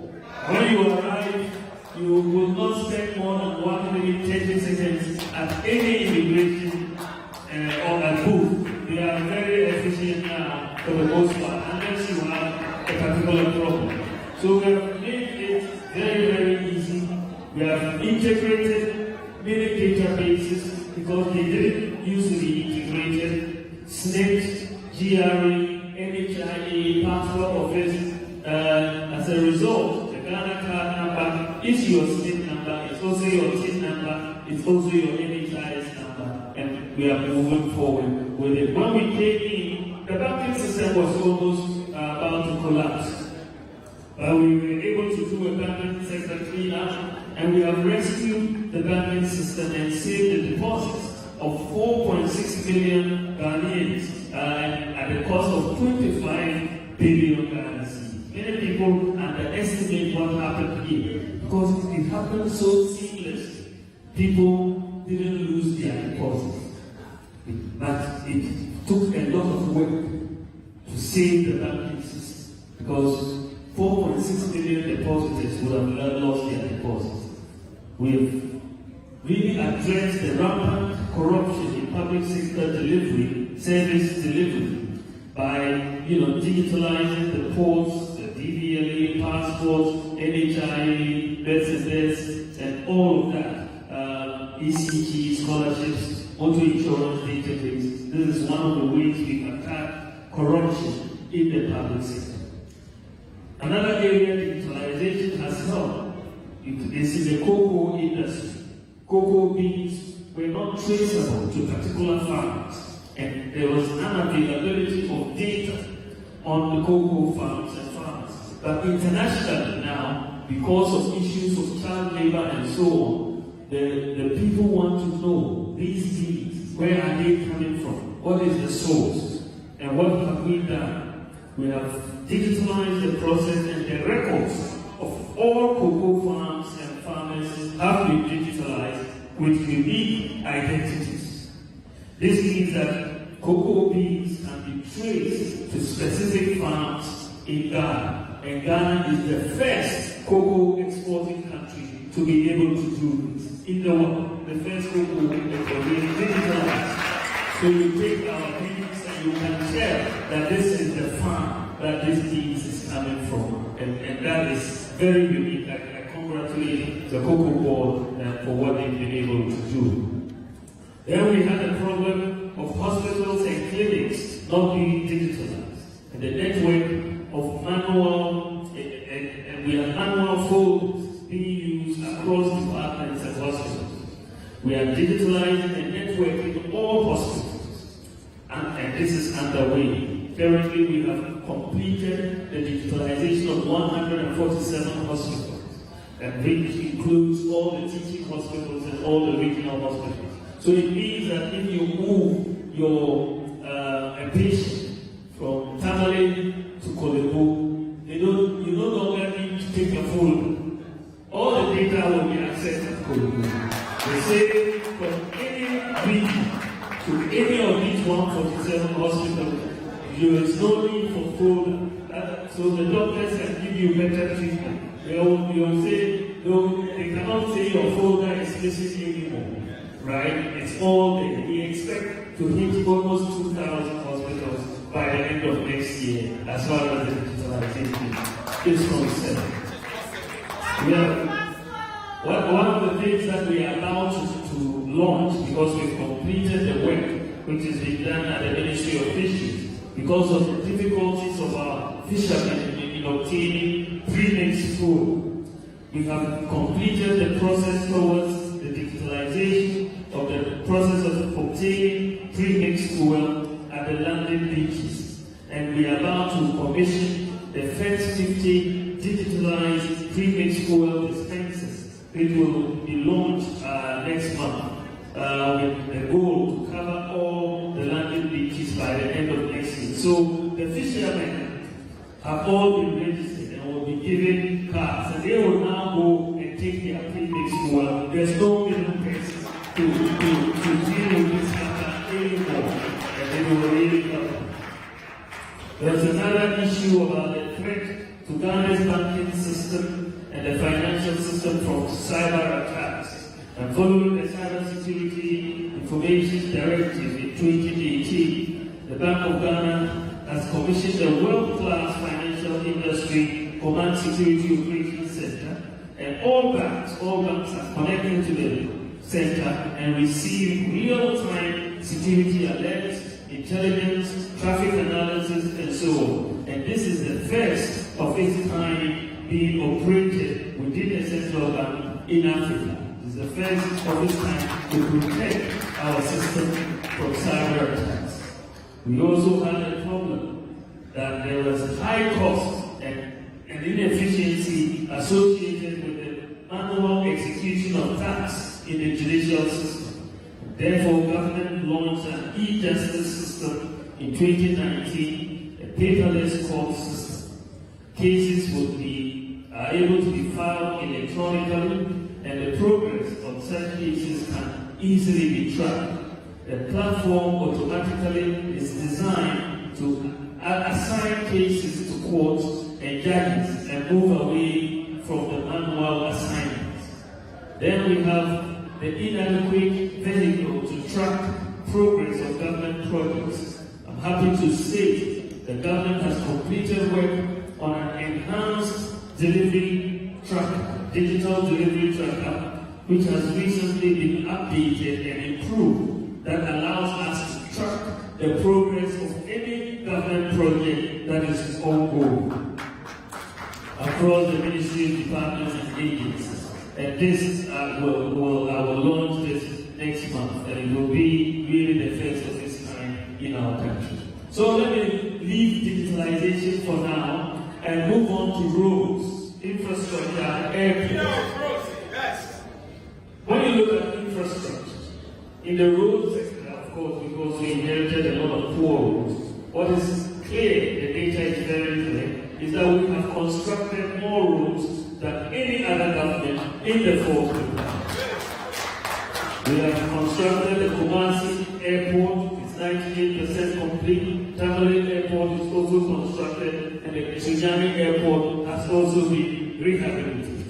When you arrive, you will not spend more than 1 minute, 30 seconds at any immigration or at booth. They are very efficient now for the most part, unless you have a particular problem. So we have made it very, very easy. We have integrated many databases because they didn't used to be integrated. SNP, GRE, NHIA, Passport Office. As a result, the Ghana card number is your SNP number, it's also your TIN number, it's also your NHIS number, and we are moving forward with it. When we came in, the banking system was almost about to collapse. We were able to do a banking sector cleanup, and we have rescued the banking system and saved the deposits of 4.6 million Ghanaians at the cost of 25 billion Ghana cedis. Many people underestimate what happened here because it happened so seamlessly. People didn't lose their deposits. But it took a lot of work to save the banking system because 4.6 million depositors would have lost their deposits. We've really addressed the rampant corruption in public sector delivery, service delivery, by digitalizing the ports, the DVLA, passports, NHIA, births and all of that. ECG, scholarships, auto insurance database. This is one of the ways we attack corruption in the public sector. Another area digitalization has helped is in the cocoa industry. Cocoa beans were not traceable to particular farms, and there was unavailability of data on the cocoa farms and farmers. But internationally now, because of issues of child labor and so on, the people want to know these beans, where are they coming from? What is the source? And And what have we done? We have digitalized the process, and the records of all cocoa farms and farmers have been digitalized with unique identities. This means that cocoa beans can be traced to specific farms in Ghana, and Ghana is the first cocoa exporting country to be able to do this in the world. The first cocoa that we digitalized. So you take our beans and you can tell that this is the farm that this beans is coming from, and that is very unique. I congratulate the Cocoa Board for what they've been able to do. Then we had a problem of hospitals and clinics not being digitalized, and the network of manual, and we have manual phones being used across departments and hospitals. We are digitalizing the network in all hospitals, and this is underway. Currently, we have completed the digitalization of 147 hospitals, and which includes all the teaching hospitals and all the regional hospitals. So it means that if you move your a patient from Tamale to Kolebu, you no longer need to take a phone. All the data will be accessed at Kolebu. They say from any region to any of these 147 hospitals, there is no need for folder. So the doctors can give you better treatment. They will say, no, they cannot say your folder is missing anymore. Right? It's all there. We expect to hit almost 2,000 hospitals by the end of next year, as far as the digitalization is concerned. One of the things that we are about to launch, because we've completed the work which is being done at the Ministry of Fisheries, because of the difficulties of our fishermen in obtaining pre-mixed food, we have completed the process towards the digitalization of the process of obtaining pre-mixed fuel at the landing beaches. And we are about to commission the first 50 digitalized pre-mixed fuel dispensers, which will be launched next month, with the goal to cover all the landing beaches by the end of next year. So the fishermen have all been registered and will be given cards, and they will now go and take their pre-mixed fuel. There's no middle person to deal with this matter anymore, and they will really help. There's another issue about the threat to Ghana's banking system and the financial system from cyber attacks. And following the Cybersecurity Information Directive in 2018, the Bank of Ghana has commissioned a world-class financial industry command security operations center, and all banks are connected to the center and receive real-time security alerts, intelligence, traffic analysis, and so on. And this is the first of its kind being operated within the central bank in Africa. It's the first of its kind to protect our system from cyber attacks. We also had a problem that there was high cost and inefficiency associated with the manual execution of tax in the judicial system. Therefore, government launched an e-justice system in 2019, a paperless court system. Cases would be able to be filed electronically, and the progress of such cases can easily be tracked. The platform automatically is designed to assign cases to courts and judges and move away from the manual assignments. Then we have the inadequate vehicle to track progress of government projects. I'm happy to say the government has completed work on an enhanced delivery tracker, digital delivery tracker, which has recently been updated and improved, that allows us to track the progress of any government project that is ongoing across the ministry, departments, and agencies. And this I will launch this next month, and it will be really the first of its kind in our country. So let me leave digitalization for now and move on to roads, infrastructure, airports. When you look at infrastructure, in the road sector, of course, because we inherited a lot of poor roads, what is clear, the data is very clear, is that we have constructed more roads than any other government in the Fourth Republic. We have constructed the Kumasi Airport, it's 98% complete. Tamale Airport is also constructed, and the Tsunyami Airport has also been rehabilitated.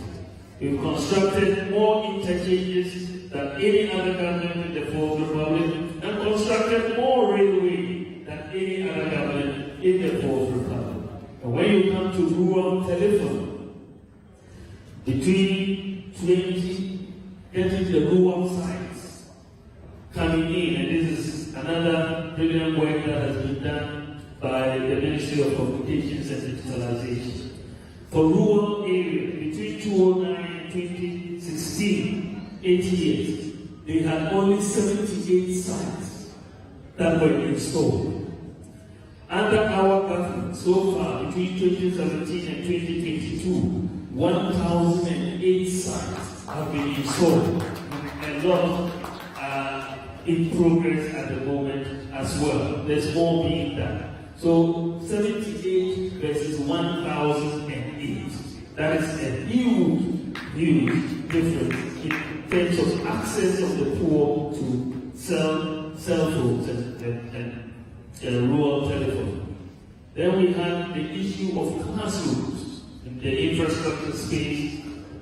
We've constructed more interchanges than any other government in the Fourth Republic, and constructed more railway than any other government in the Fourth Republic. And when you come to rural telephone, between 20 getting the rural sites coming in, and this is another brilliant work that has been done by the Ministry of Communications and Digitalization. For rural areas, between 2009 and 2016, 8 years, they had only 78 sites that were installed. Under our government, so far, between 2017 and 2022, 1,008 sites have been installed. A lot are in progress at the moment as well. There's more being done. So 78 versus 1,008. That is a huge, huge difference in terms of access of the poor to cell phones and rural telephone. Then we have the issue of classrooms in the infrastructure space.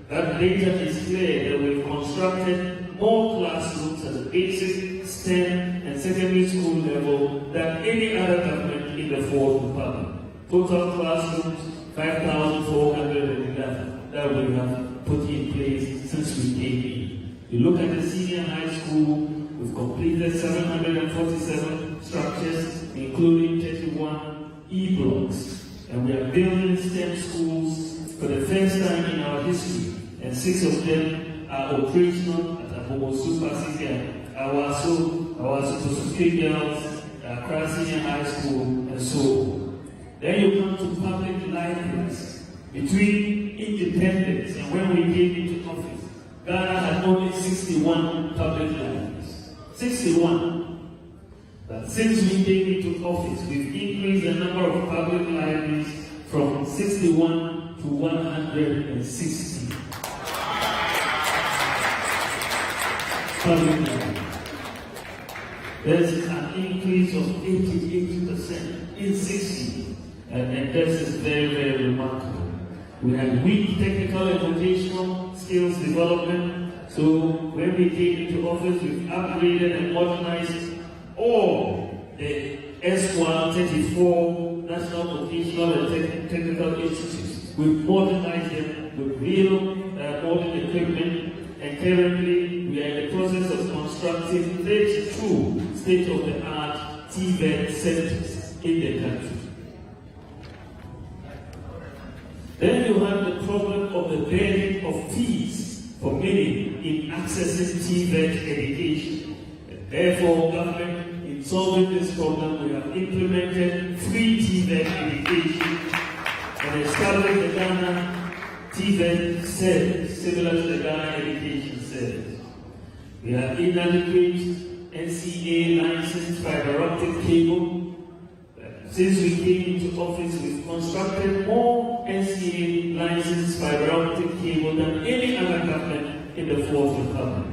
That data is clear that we've constructed more classrooms at the basic, STEM, and secondary school level than any other government in the Fourth Republic. Total classrooms, 5,411 that we have put in place since we came in. You look at the senior high school, we've completed 747 structures, including 31 E-blocks. And we are building STEM schools for the first time in our history, and 6 of them are operational at Abomosu Pasika, our Super Girls, Accra Senior High School, and so on. Then you come to public libraries. Between independence and when we came into office, Ghana had only 61 public libraries. 61. But since we came into office, we've increased the number of public libraries from 61 to 160. Public libraries. There's an increase of 80% in 60, and this is very, very remarkable. We had weak technical and vocational skills development, so when we came into office, we've upgraded and modernized all the S1 34 National Vocational and Technical Institutes. We've modernized them with real modern equipment, and currently we are in the process of constructing 32 state-of-the-art TVET centers in the country. Then you have the problem of the burden of fees for many in accessing TVET education. Therefore, government, in solving this problem, we have implemented free TVET education and established the Ghana TVET service, similar to the Ghana Education Service. We have inadequate NCA licensed fiber optic cable. Since we came into office, we've constructed more NCA licensed fiber optic cable than any other government in the Fourth Republic.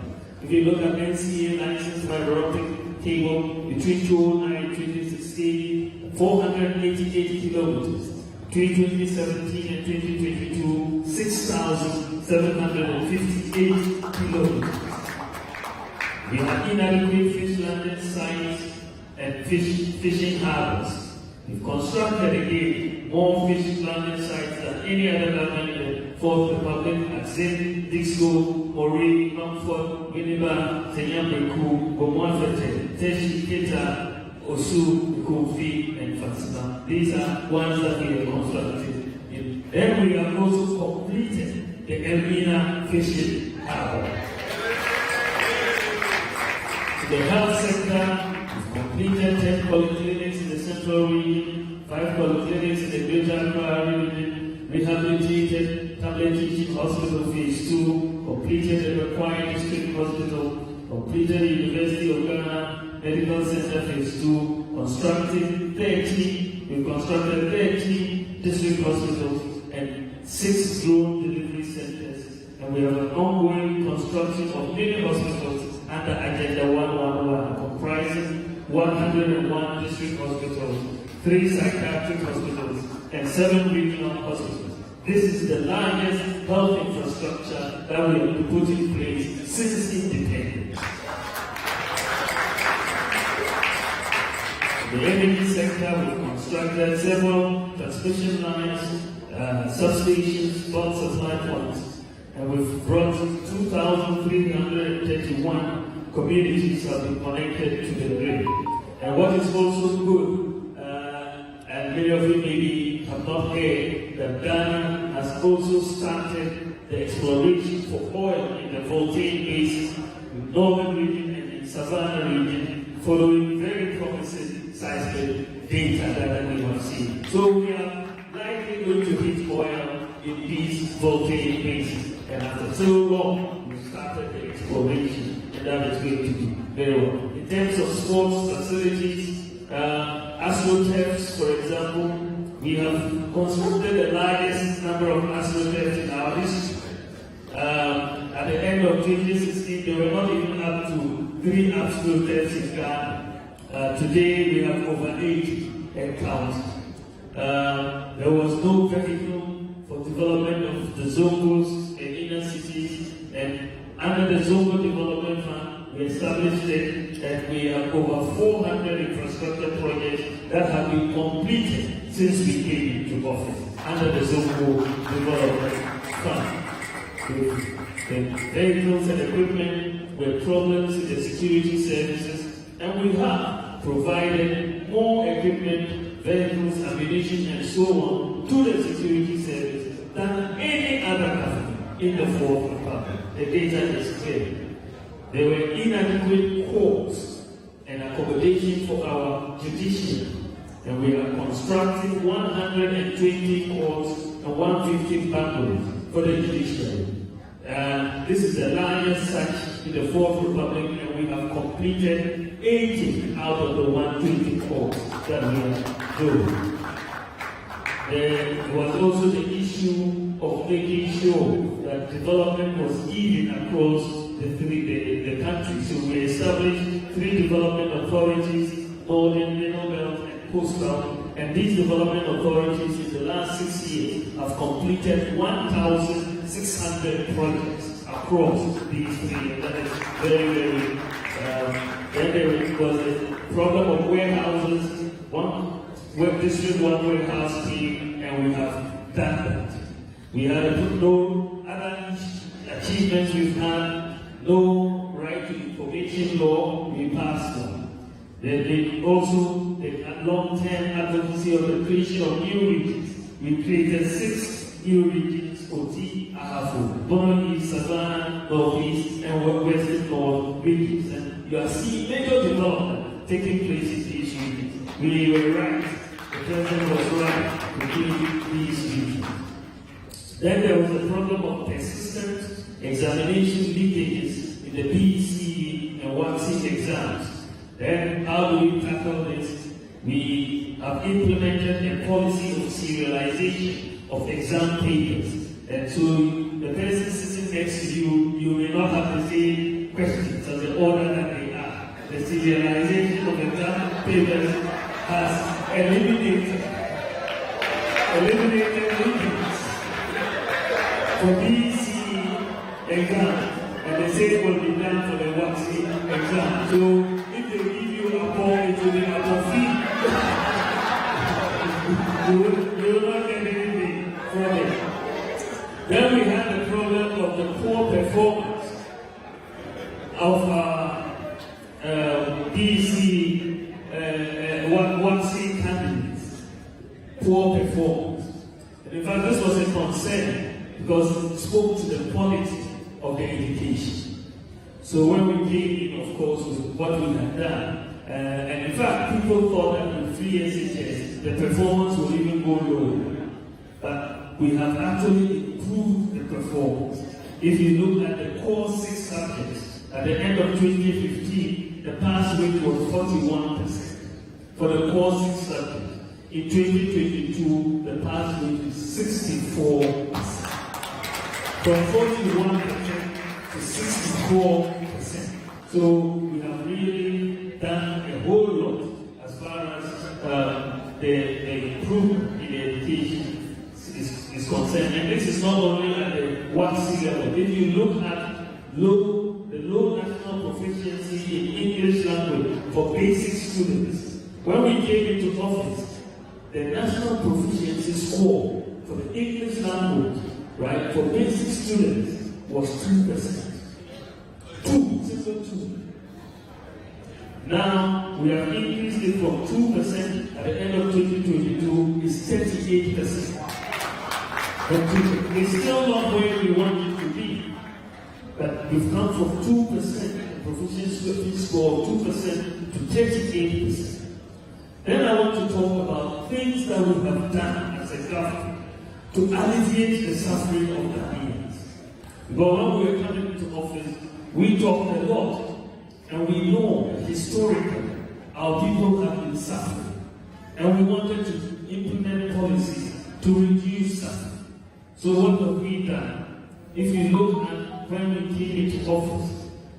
If you look at NCA licensed fiber optic cable between 2009 and 2016, 488 kilometers. Between 2017 and 2022, 6,758 kilometers. We have inadequate fish landing sites and fishing harbors. We've constructed again more fish landing sites than any other government in the Fourth Republic at Zim, Dixco, Mori, Mumford, Winneba, Tenyambeku, Gomoafete, Teshi, Keta, Osu, Kofi, and Fatima. These are ones that we have constructed. Then we have also completed the Elmina fishing harbor. The health sector, we've completed 10 polyclinics in the central region, 5 polyclinics in the greater Accra region, rehabilitated Tablet Teaching Hospital Phase 2, completed the required district hospital, completed the University of Ghana Medical Center Phase 2, constructed 13 district hospitals and 6 drone delivery centers. And we have an ongoing construction of many hospitals under Agenda 111, comprising 101 district hospitals, 3 psychiatric hospitals, and 7 regional hospitals. This is the largest health infrastructure that we have put in place since independence. In the energy sector, we've constructed several transmission lines, substations, bulk supply points, and we've brought 2,331 communities have been connected to the grid. And what is also good, and many of you maybe have not heard, that Ghana has also started the exploration for oil in the Voltaic Basin, in the northern region and in Savannah region, following very promising seismic data that we have seen. So we are likely going to hit oil in these Voltaic basins. And after so long, we started the exploration, and that is going to be very well. In terms of sports facilities, AstroTurfs, for example, we have constructed the largest number of AstroTurfs in our history. At the end of 2016, there were not even up to 3 AstroTurfs in Ghana. Today, we have over 80 and counting. There was no vehicle for development of the Zongos in inner cities, and under the Zongo Development Fund, we established it, and we have over 400 infrastructure projects that have been completed since we came into office under the Zongo Development Fund. The vehicles and equipment were problems in the security services, and we have provided more equipment, vehicles, ammunition, and so on to the security service than any other country in the Fourth Republic. The data is clear. There were inadequate courts and accommodation for our judiciary, and we are constructing 120 courts and 150 bungalows for the judiciary. This is the largest such in the Fourth Republic, and we have completed 80 out of the 120 courts that we are doing. There was also the issue of making sure that development was even across the country. So we established 3 development authorities, Northern, Middle Belt, and Coastal. And these development authorities in the last 6 years have completed 1,600 projects across these 3. And that is very, very. Then there was a problem of warehouses, one district, one warehouse team, and we have done that. We had no other achievements we've had, no right to information law, we passed them. Then also the long-term advocacy of the creation of new regions. We created 6 new regions, Oti, Ahafo, Bono East, Savannah, Northeast, and Western North regions. And you are seeing major development taking place in these regions. We were right. The president was right to give these regions. Then there was a problem of persistent examination leakages in the PCE and WACSI exams. Then how do we tackle this? We have implemented a policy of serialization of exam papers. And so the person sitting next to you, you may not have the same questions as the order that they are. The serialization of exam papers has eliminated leakage for BCE exam, and the same will be done for the WACSI exam. So if they give you a ball, it will be a fee. You will not get anything from it. Then we had the problem of the poor performance of BCE WACSI candidates. Poor performance. And in fact, this was a concern because it spoke to the quality of the education. So when we came in, of course, with what we had done, and in fact, people thought that with 3 SHS, the performance would even go lower. But we have actually improved the performance. If you look at the core 6 subjects, at the end of 2015, the pass rate was 41%. for the core 6 subjects. In 2022, the pass rate is 64%. From 41% to 64%. So we have really done a whole lot as far as the improvement in education is concerned. And this is not only at the 1C level. If you look at the low national proficiency in English language for basic students, when we came into office, the national proficiency score for the English language, right, for basic students was 2%. 2. Now, we have increased it from 2% at the end of 2022 is 38%. But it's still not where we want it to be. But we've come from 2%, proficiency score of 2% to 38%. Then I want to talk about things that we have done as a government to alleviate the suffering of Ghanaians. But when we were coming into office, we talked a lot, and we know historically our people have been suffering, and we wanted to implement policies to reduce suffering. So what have we done? If you look at when we came into office,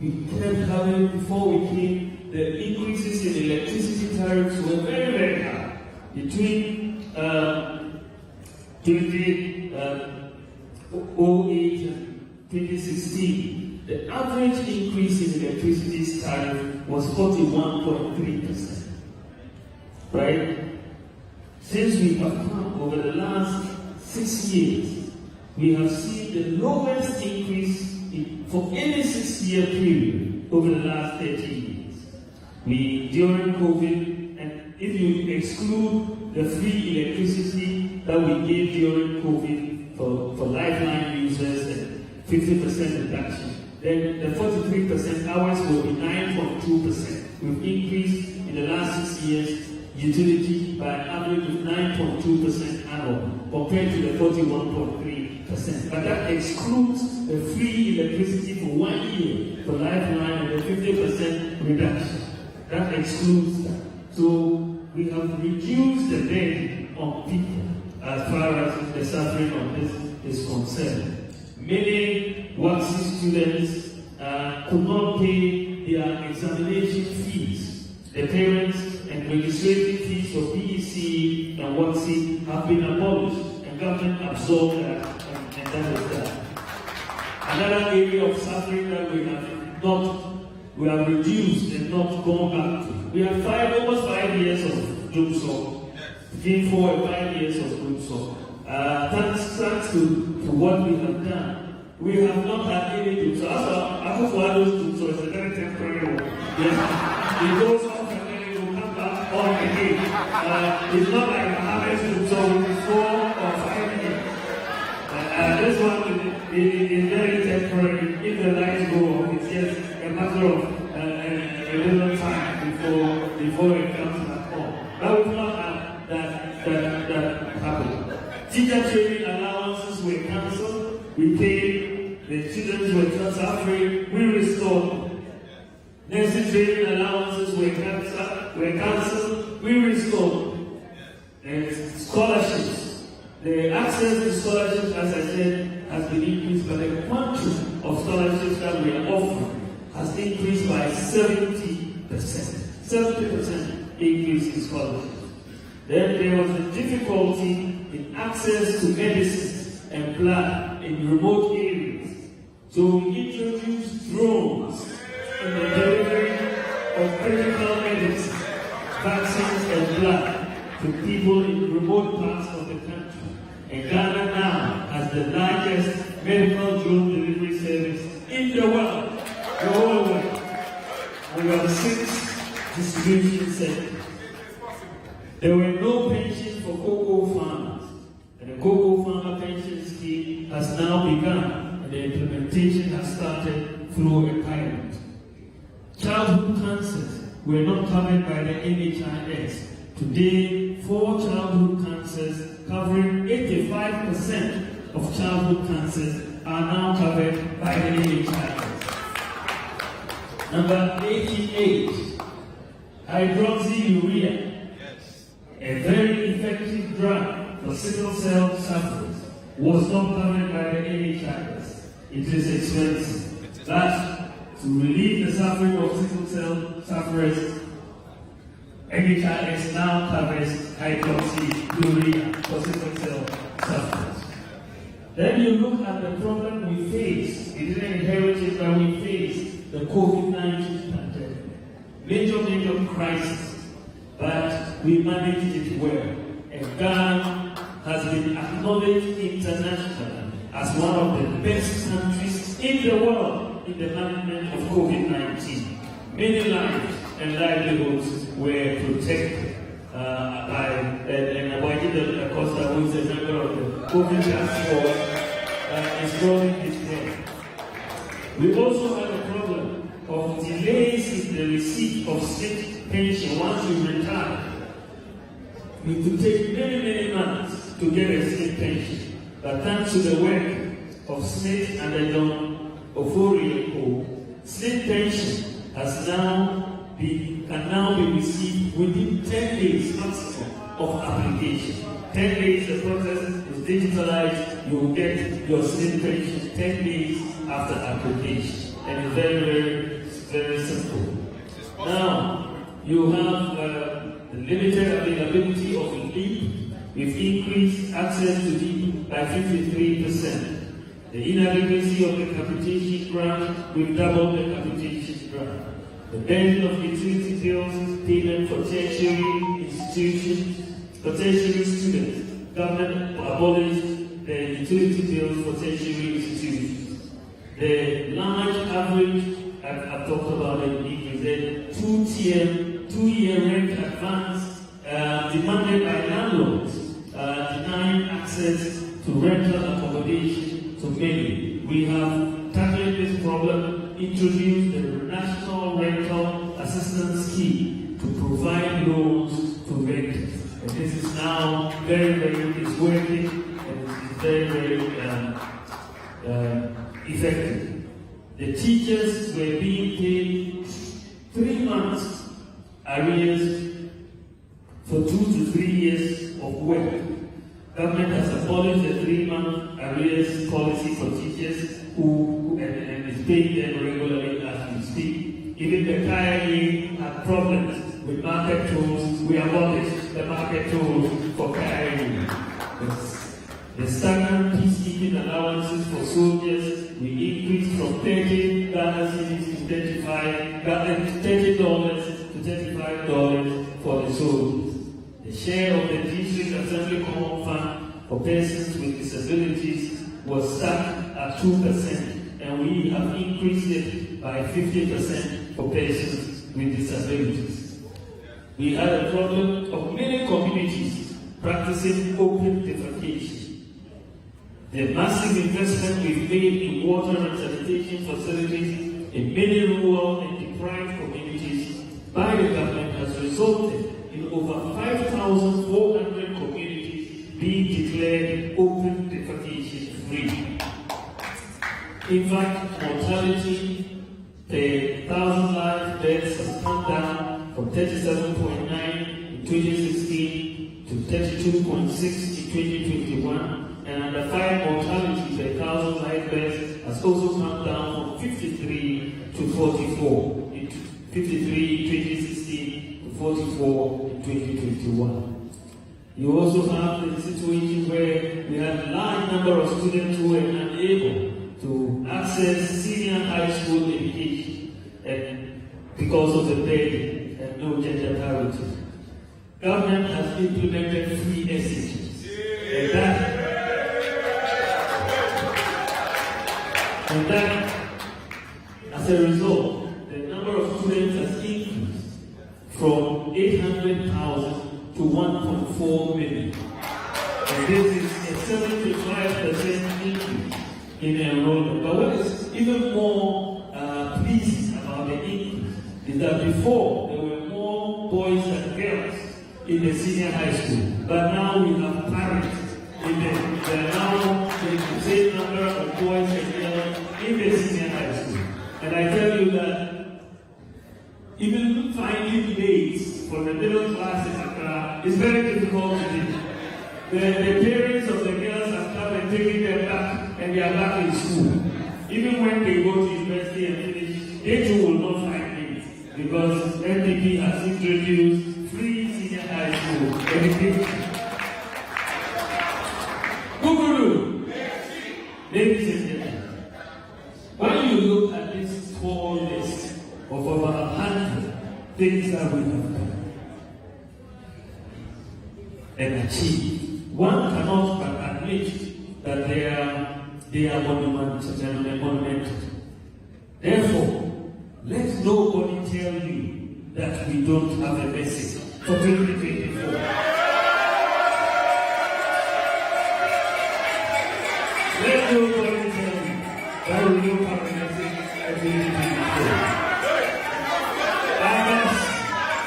we kept having, before we came, the increases in electricity tariffs were very, very high. Between 2008 and 2016, the average increase in electricity tariff was 41.3%. Right? Since we have come over the last 6 years, we have seen the lowest increase for any 6-year period over the last 30 years. During COVID, and if you exclude the free electricity that we gave during COVID for lifeline users and 50% reduction, then the 43% hours will be 9.2%. We've increased in the last 6 years utility by an average of 9.2% annual compared to the 41.3%. But that excludes the free electricity for 1 year for lifeline and the 50% reduction. That excludes that. So we have reduced the burden on people as far as the suffering of this is concerned. Many WASI students could not pay their examination fees. The parents and registration fees for PEC and WASI have been abolished, and government absorbed that, and that is that. Another area of suffering that we have reduced and not gone back to. We have almost 5 years of doom song, between 4 and 5 years of doom song. Thanks to what we have done, we have not had any doom song. After one of those doom song, it's a very temporary one. Yeah. It goes off and then it will come back on again. It's not like Mahamudu doom song with 4 or 5 years. This one is very temporary. If the lights go off, it's just a matter of a little time before it comes back on. But we not have that happen. Teacher training allowances were cancelled. We paid the students who were suffering. We restored them. Nursing training allowances were cancelled. We restored them. And scholarships. The access to scholarships, as I said, has been increased, but the quantity of scholarships that we are offering has increased by 70%. 70% increase in scholarships. Then there was a difficulty in access to medicines and blood in remote areas. So we introduced drones in the delivery of critical medicine, vaccines and blood to people in remote parts of the country. And Ghana now has the largest medical drone delivery service in the world, the whole world. And we have 6 distribution centers. There were no pensions for cocoa farmers, and the cocoa farmer pension scheme has now begun, and the implementation has started through a pilot. Childhood cancers were not covered by the NHIS. Today, 4 childhood cancers covering 85% of childhood cancers are now covered by the NHIS. Number 88, hydroxyurea A very effective drug for sickle cell sufferers was not covered by the NHIS. It is expensive. Thus, to relieve the suffering of sickle cell sufferers, NHIS now covers hydroxyurea for sickle cell sufferers. Then you look at the problem we face. We didn't inherit it, but we face the COVID-19 pandemic. Major crisis. But we managed it well. And Ghana has been acknowledged internationally as one of the best countries in the world in the management of COVID-19. Many lives and livelihoods were protected by and Abwajida Acosta, who is a member of the COVID task force, is rolling his head. We also have a problem of delays in the receipt of state pension once you retire. It could take many months to get a state pension, but thanks to the work of Smith and the John Ofori, state pension can now be received within 10 days maximum of application. 10 days, the process is digitalized, you will get your state pension 10 days after application. And it's very simple. Now, you have the limited availability of LEAP. We've increased access to LEAP by 53%. The inadequacy of the capitation grant, we've doubled the capitation grant. The burden of utility bills, payment for tertiary institutions, for tertiary students. Government abolished the utility bills for tertiary institutions. The large average, I've talked about it, the two-year rent advance demanded by landlords, denying access to rental accommodation to many. We have tackled this problem, introduced the National Rental Assistance Scheme to provide loans to renters. And this is now it's working and it's very effective. The teachers were being paid 3 months arrears for 2 to 3 years of work. Government has abolished the 3-month arrears policy for teachers who is paying them regularly as we speak. Even the KIA had problems with market tools. We abolished the market tools for KIA. The stagnant peacekeeping allowances for soldiers, we increased from $30 to $35 for the soldiers. The share of the District Assembly Common Fund for persons with disabilities was stuck at 2%, and we have increased it by 50% for persons with disabilities. We had a problem of many communities practicing open defecation. The massive investment we've made in water and sanitation facilities in many rural and deprived communities by the government has resulted in over 5,400 communities being declared open defecation free. In fact, mortality per 1,000 live deaths has come down from 37.9 in 2016 to 32.6 in 2021. And under 5 mortality per 1,000 live deaths has also come down from 53 to 44 in 2016 to 44 in 2021. You also have the situation where we have a large number of students who are unable to access senior high school education because of the burden and no gender parity. Government has implemented free SHs, and that, as a result, the number of students has increased from 800,000 to 1.4 million. And this is a 75% increase in enrollment. But what is even more pleasing about the increase is that before there were more boys than girls in the senior high school, but now we have parity. There are now the same number of boys and girls in the senior high school. And I tell you that even finding dates for the middle class in Accra is very difficult to do. The parents of the girls have come and taken them back, and they are back in school. Even when they go to university and finish, they too will not find dates because NPP has introduced free senior high school education. Guguru, ladies and gentlemen, when you look at this tall list of over 100 things that we have done and achieved, one cannot but admit that they are monumental. Therefore, let nobody tell you that we don't have a message for 2024. Let nobody tell you that we don't have a message for 2024.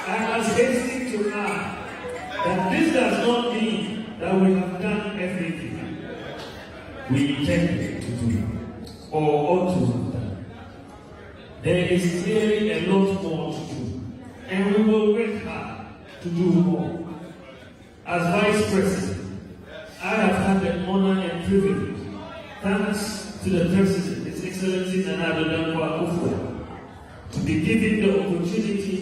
I must hasten to add that this does not mean that we have done everything we intended to do or ought to have done. There is clearly a lot more to do, and we will work hard to do more. As Vice President, I have had the honor and privilege, thanks to the President, His Excellency Nana Akufo-Addo, to be given the opportunity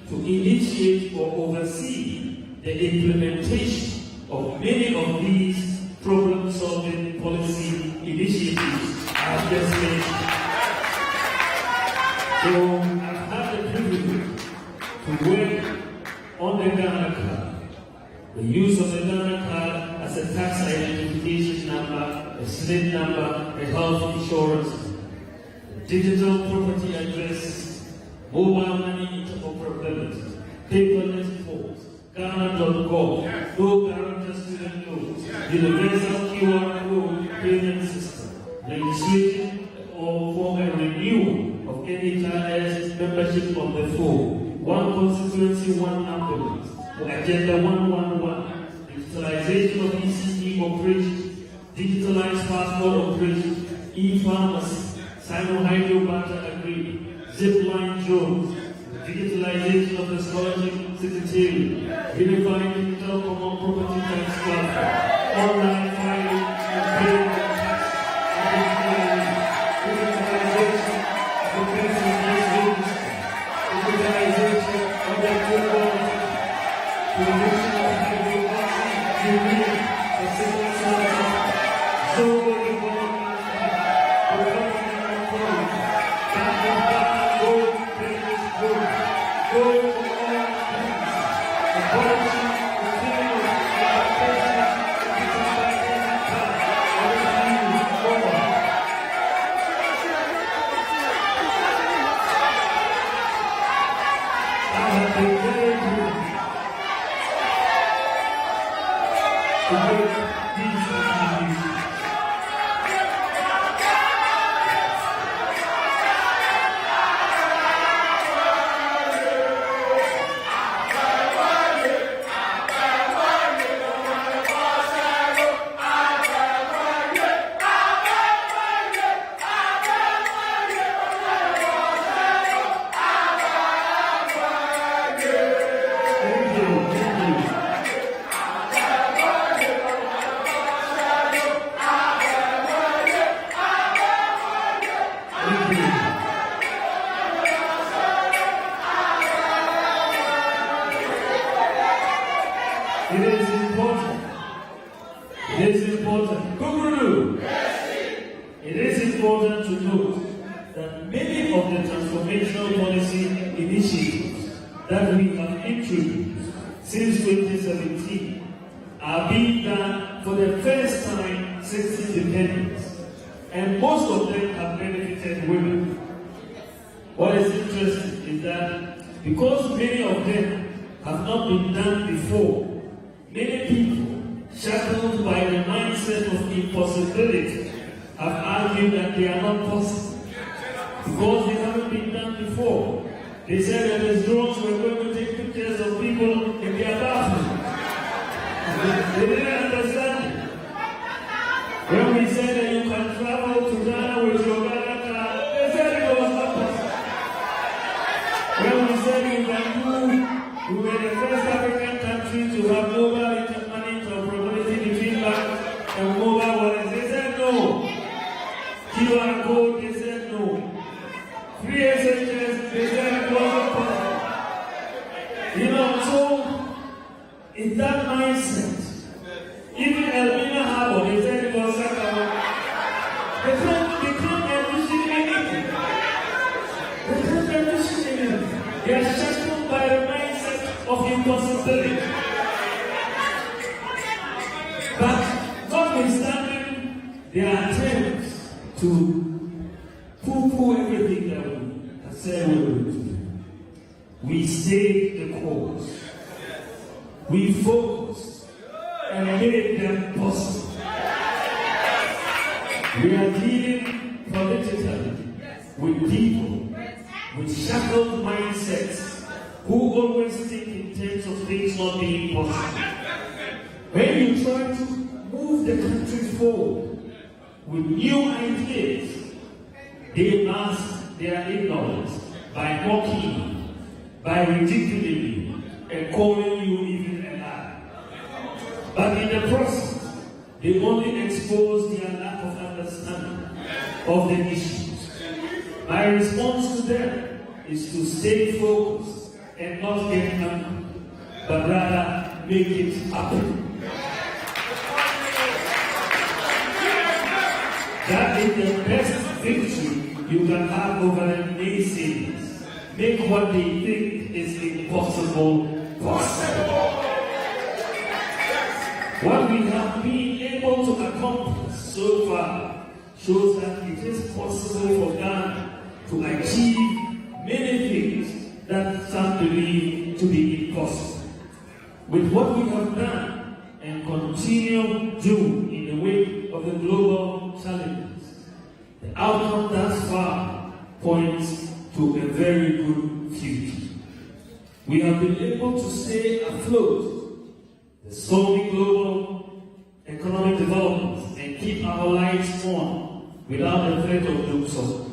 to initiate or oversee the implementation of many of these problem-solving policy initiatives I have just mentioned. So I've had the privilege to work on the Ghana card, the use of the Ghana card as a tax identification number, a SNID number, a health insurance, digital property addresses, mobile money interoperability, paperless forms, Ghana.gov, no guarantor student loans, universal QR code payment system, legislation or for a renewal of any child's membership on the phone, one constituency, one ambulance, for Agenda 111, digitalization of ECE operations, digitalized passport operations, e-pharmacy, Sino-Hydro-Barter agreement, zipline drones, digitalization of the scholarship secretariat, unifying digital common property tax platform, online filing and paying tax, digitalization of the pension register, digitalization of the provision of hydrocarbon, unique, the civil service, so It is important to note that many of the transformational policy initiatives that we have introduced since 2017 are being done for the first time since independence, and most of them have benefited women. What is interesting is that because many of them have not been done before, many people, shackled by the mindset of impossibility, have argued that they are not possible because they haven't been done before. They said that the drones were going to take pictures of people in their bathroom. They didn't understand it. When we said that you can travel to Ghana with your Ghana card, they said it was not possible. When we said that mindset. Even Elmina Harbour, they said it was like they can't envision anything. They can't envision anything. They are shackled by the mindset of impossibility. But notwithstanding their attempts to poo-poo everything that we have said we will do, we stayed the course. We focused and made them possible. We are dealing politically with people with shackled mindsets who always think in terms of things not being possible. When you try to move the country forward with new ideas, they mask their ignorance by mocking you, by ridiculing you, and calling you even a lie. But in the process, they only expose their lack of understanding of the issues. My response to them is to stay focused and not get angry, but rather make it happen. That is the best victory you can have over the naysayers. Make what they think is impossible possible. What we have been able to accomplish so far shows that it is possible for Ghana to achieve many things that some believe to be impossible. With what we have done and continue doing in the wake of the global challenges, the outcome thus far points to a very good future. We have been able to stay afloat the stormy global economic developments and keep our lights on without the threat of doomsday.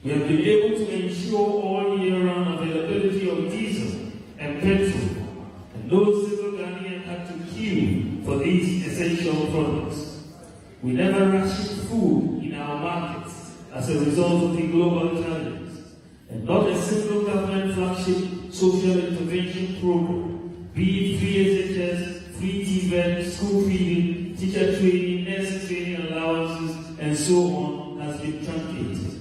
We have been able to ensure all year-round availability of diesel and petrol, and no single Ghanaian had to queue for these essential products. We never rationed food in our markets as a result of the global challenges, and not a single government flagship social intervention program, be it free SHS, free TVET, school feeding, teacher training, nurse training allowances, and so on, has been truncated.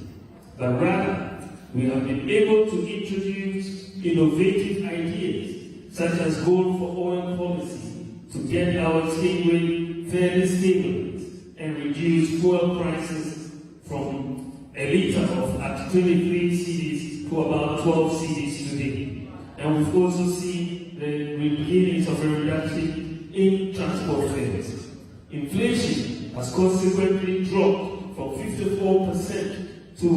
But rather, we have been able to introduce innovative ideas, such as gold for oil policy, to get our exchange rate fairly stabilized and reduce fuel prices from a litre of at 23 cedis to about 12 cedis today. And we've also seen the beginnings of a reduction in transport fares. Inflation has consequently dropped from 54% to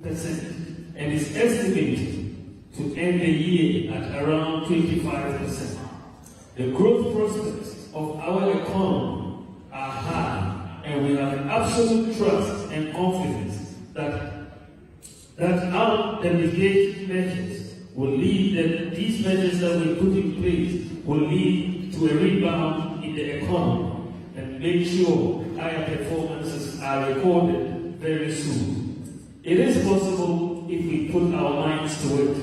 42% and is estimated to end the year at around 25%. The growth prospects of our economy are high, and we have absolute trust and confidence that our mitigation measures will lead, these measures that we put in place will lead to a rebound in the economy and make sure higher performances are recorded very soon. It is possible if we put our minds to it.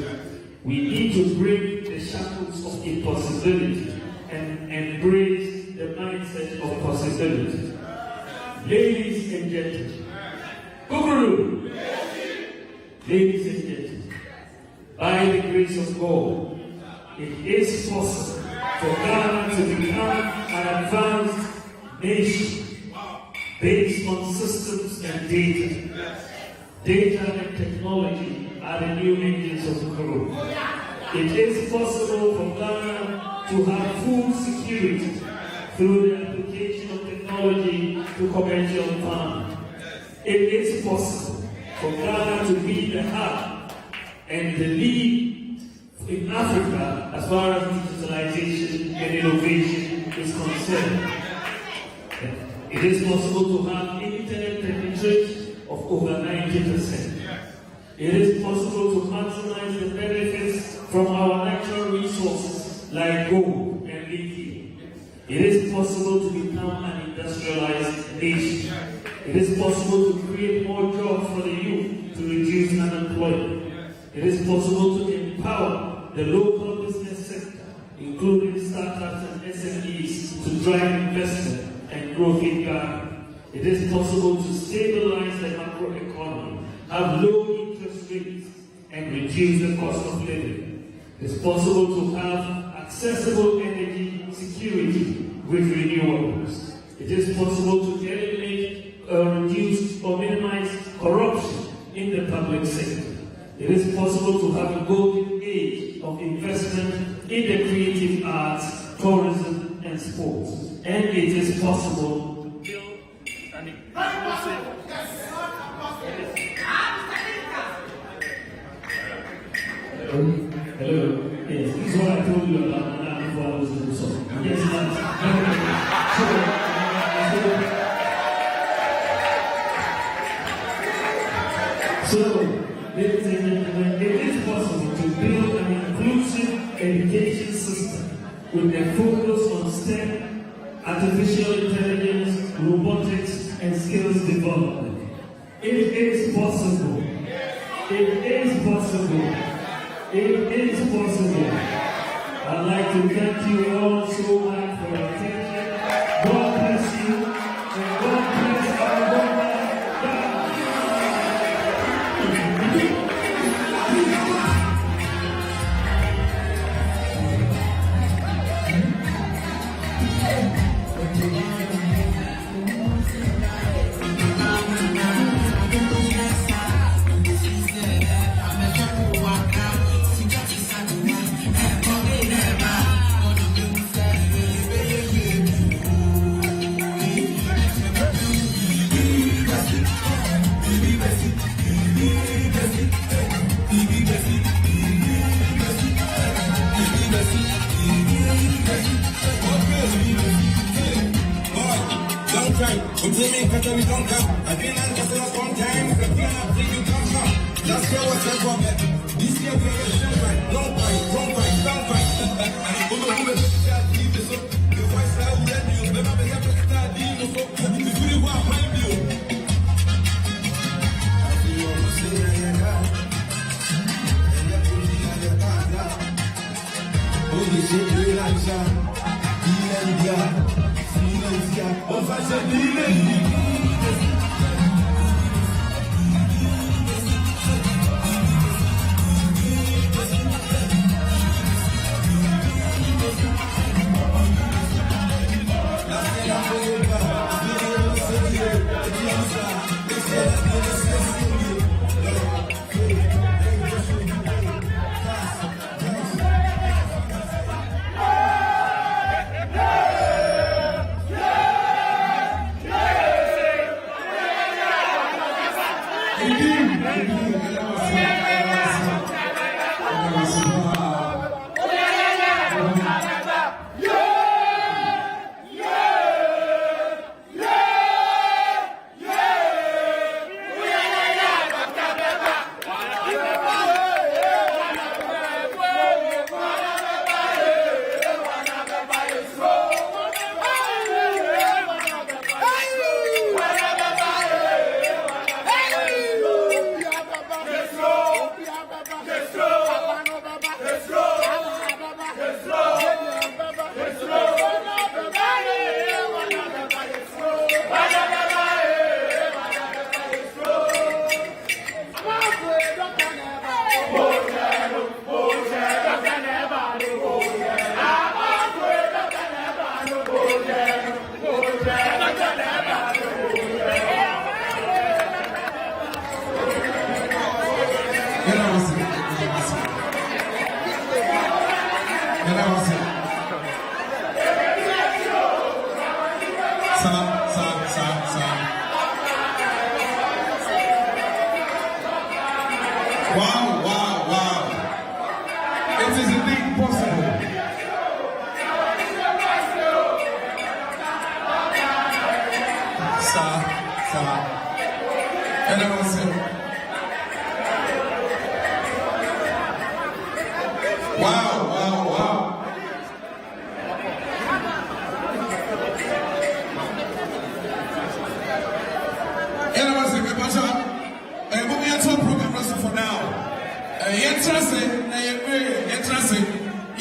We need to break the shackles of impossibility and embrace the mindset of possibility. Ladies and gentlemen, Guru, ladies and gentlemen, by the grace of God, it is possible for Ghana to become an advanced nation based on systems and data. Data and technology are the new engines of growth. It is possible for Ghana to have food security through the application of technology to commercial farming. It is possible for Ghana to be the hub and the lead in Africa as far as digitalization and innovation is concerned. It is possible to have internet penetration of over 90%. It is possible to maximize the benefits from our natural resources like gold and lithium. It is possible to become an industrialized nation. It is possible to create more jobs for the youth to reduce unemployment. It is possible to empower the local business sector, including startups and SMEs to drive investment and growth in Ghana. It is possible to stabilize the macroeconomy, have low interest rates, and reduce the cost of living. It's possible to have accessible energy security with renewables. It is possible to eliminate, reduce, or minimize corruption in the public sector. It is possible to have a golden age of investment in the creative arts, tourism, and sports. And it is possible to build an inclusive. Hello. Yes, this is what I told you about Nana before I was in the song. Yes, so, ladies and gentlemen, it is possible to build an inclusive education system with a focus on STEM, artificial intelligence, robotics, and skills development. It is possible. It is possible. It is possible. I'd like to thank you all so much for your attention. God bless you, and God bless our government.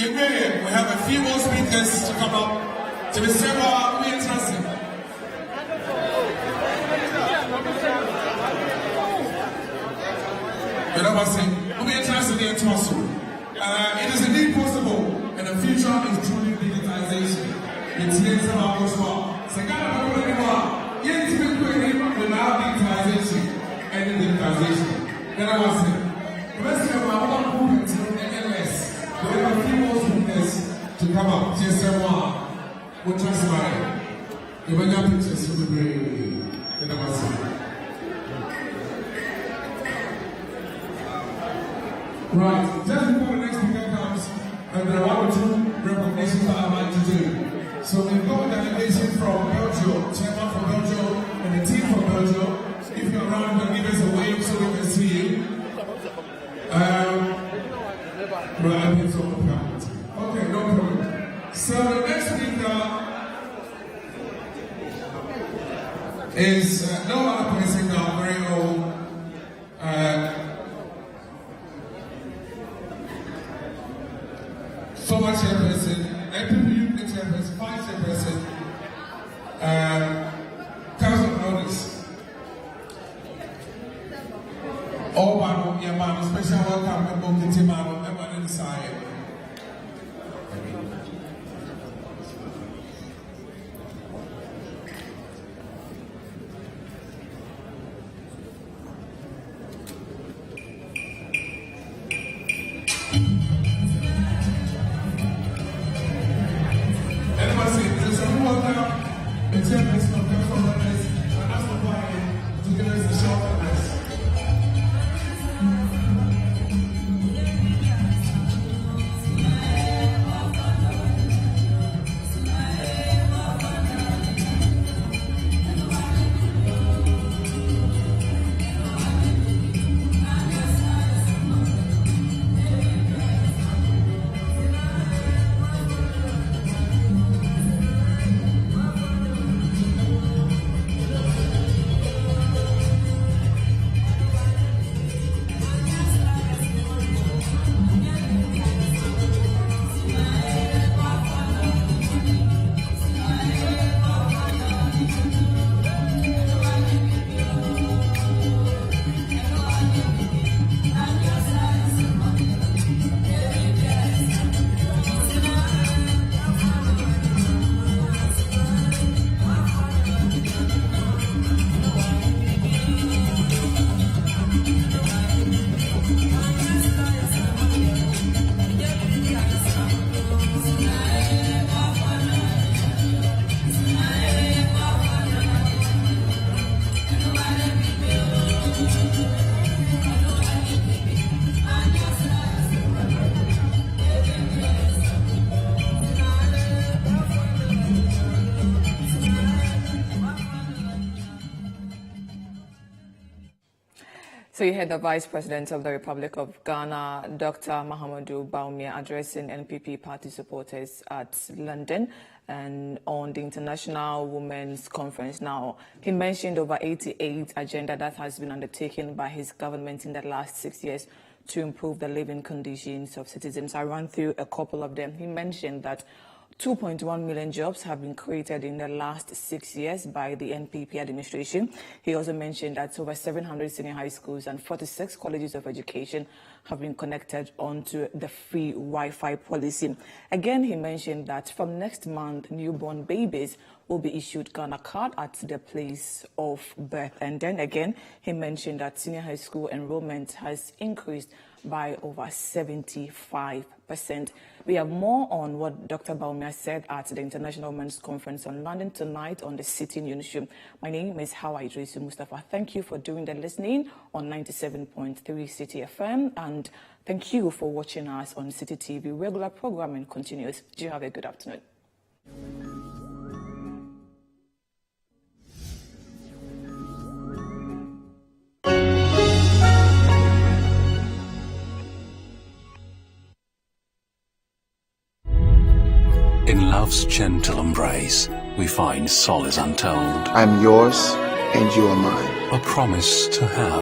We have a few more speakers. speakers to come up. To the Sarah, we interested. You know what I'm saying? We interested in Tosso. It is indeed possible, and the future is truly digitalization. It's here about as well. Second, yet without digitalization and digitalization. Then I was saying, the rest of our movement in NLS, we have a few more speakers to come up. Just we'll transfer it. You will not pictures of the brain. Then I was saying. Right, just before the next speaker comes, there are one or two recognitions that I'd like to do. So we've got a delegation from Belgium, chairman from Belgium, and the team from Belgium. If you're around, then give us a wave so we can see you. Right, it's all covered. Okay, no problem. So the next speaker is no other person than our very own former chairperson, MPP chairperson, vice chairperson, Council of Elders. All Mahamudu, special welcome, Member Kitimano, Member inside. So you heard the Vice President of the Republic of Ghana, Dr. Mahamudu Bawumia, addressing NPP party supporters at London and on the International Women's Conference. Now, he mentioned over 88 agenda that has been undertaken by his government in the last 6 years to improve the living conditions of citizens. I ran through a couple of them. He mentioned that 2.1 million jobs have been created in the last 6 years by the NPP administration. He also mentioned that over 700 senior high schools and 46 colleges of education have been connected onto the free Wi-Fi policy. Again, he mentioned that from next month, newborn babies will be issued Ghana card at the place of birth. And then again, he mentioned that senior high school enrollment has increased by over 75%. We have more on what Dr. Bawumia said at the International Women's Conference on London tonight on the City Newsroom. My name is Hawa Idrisu Mustafa. Thank you for doing the listening on 97.3 City FM, and thank you for watching us on City TV. Regular programming continues. Do you have a good afternoon? In love's gentle embrace, we find solace untold. I'm yours, and you are mine. A promise to have.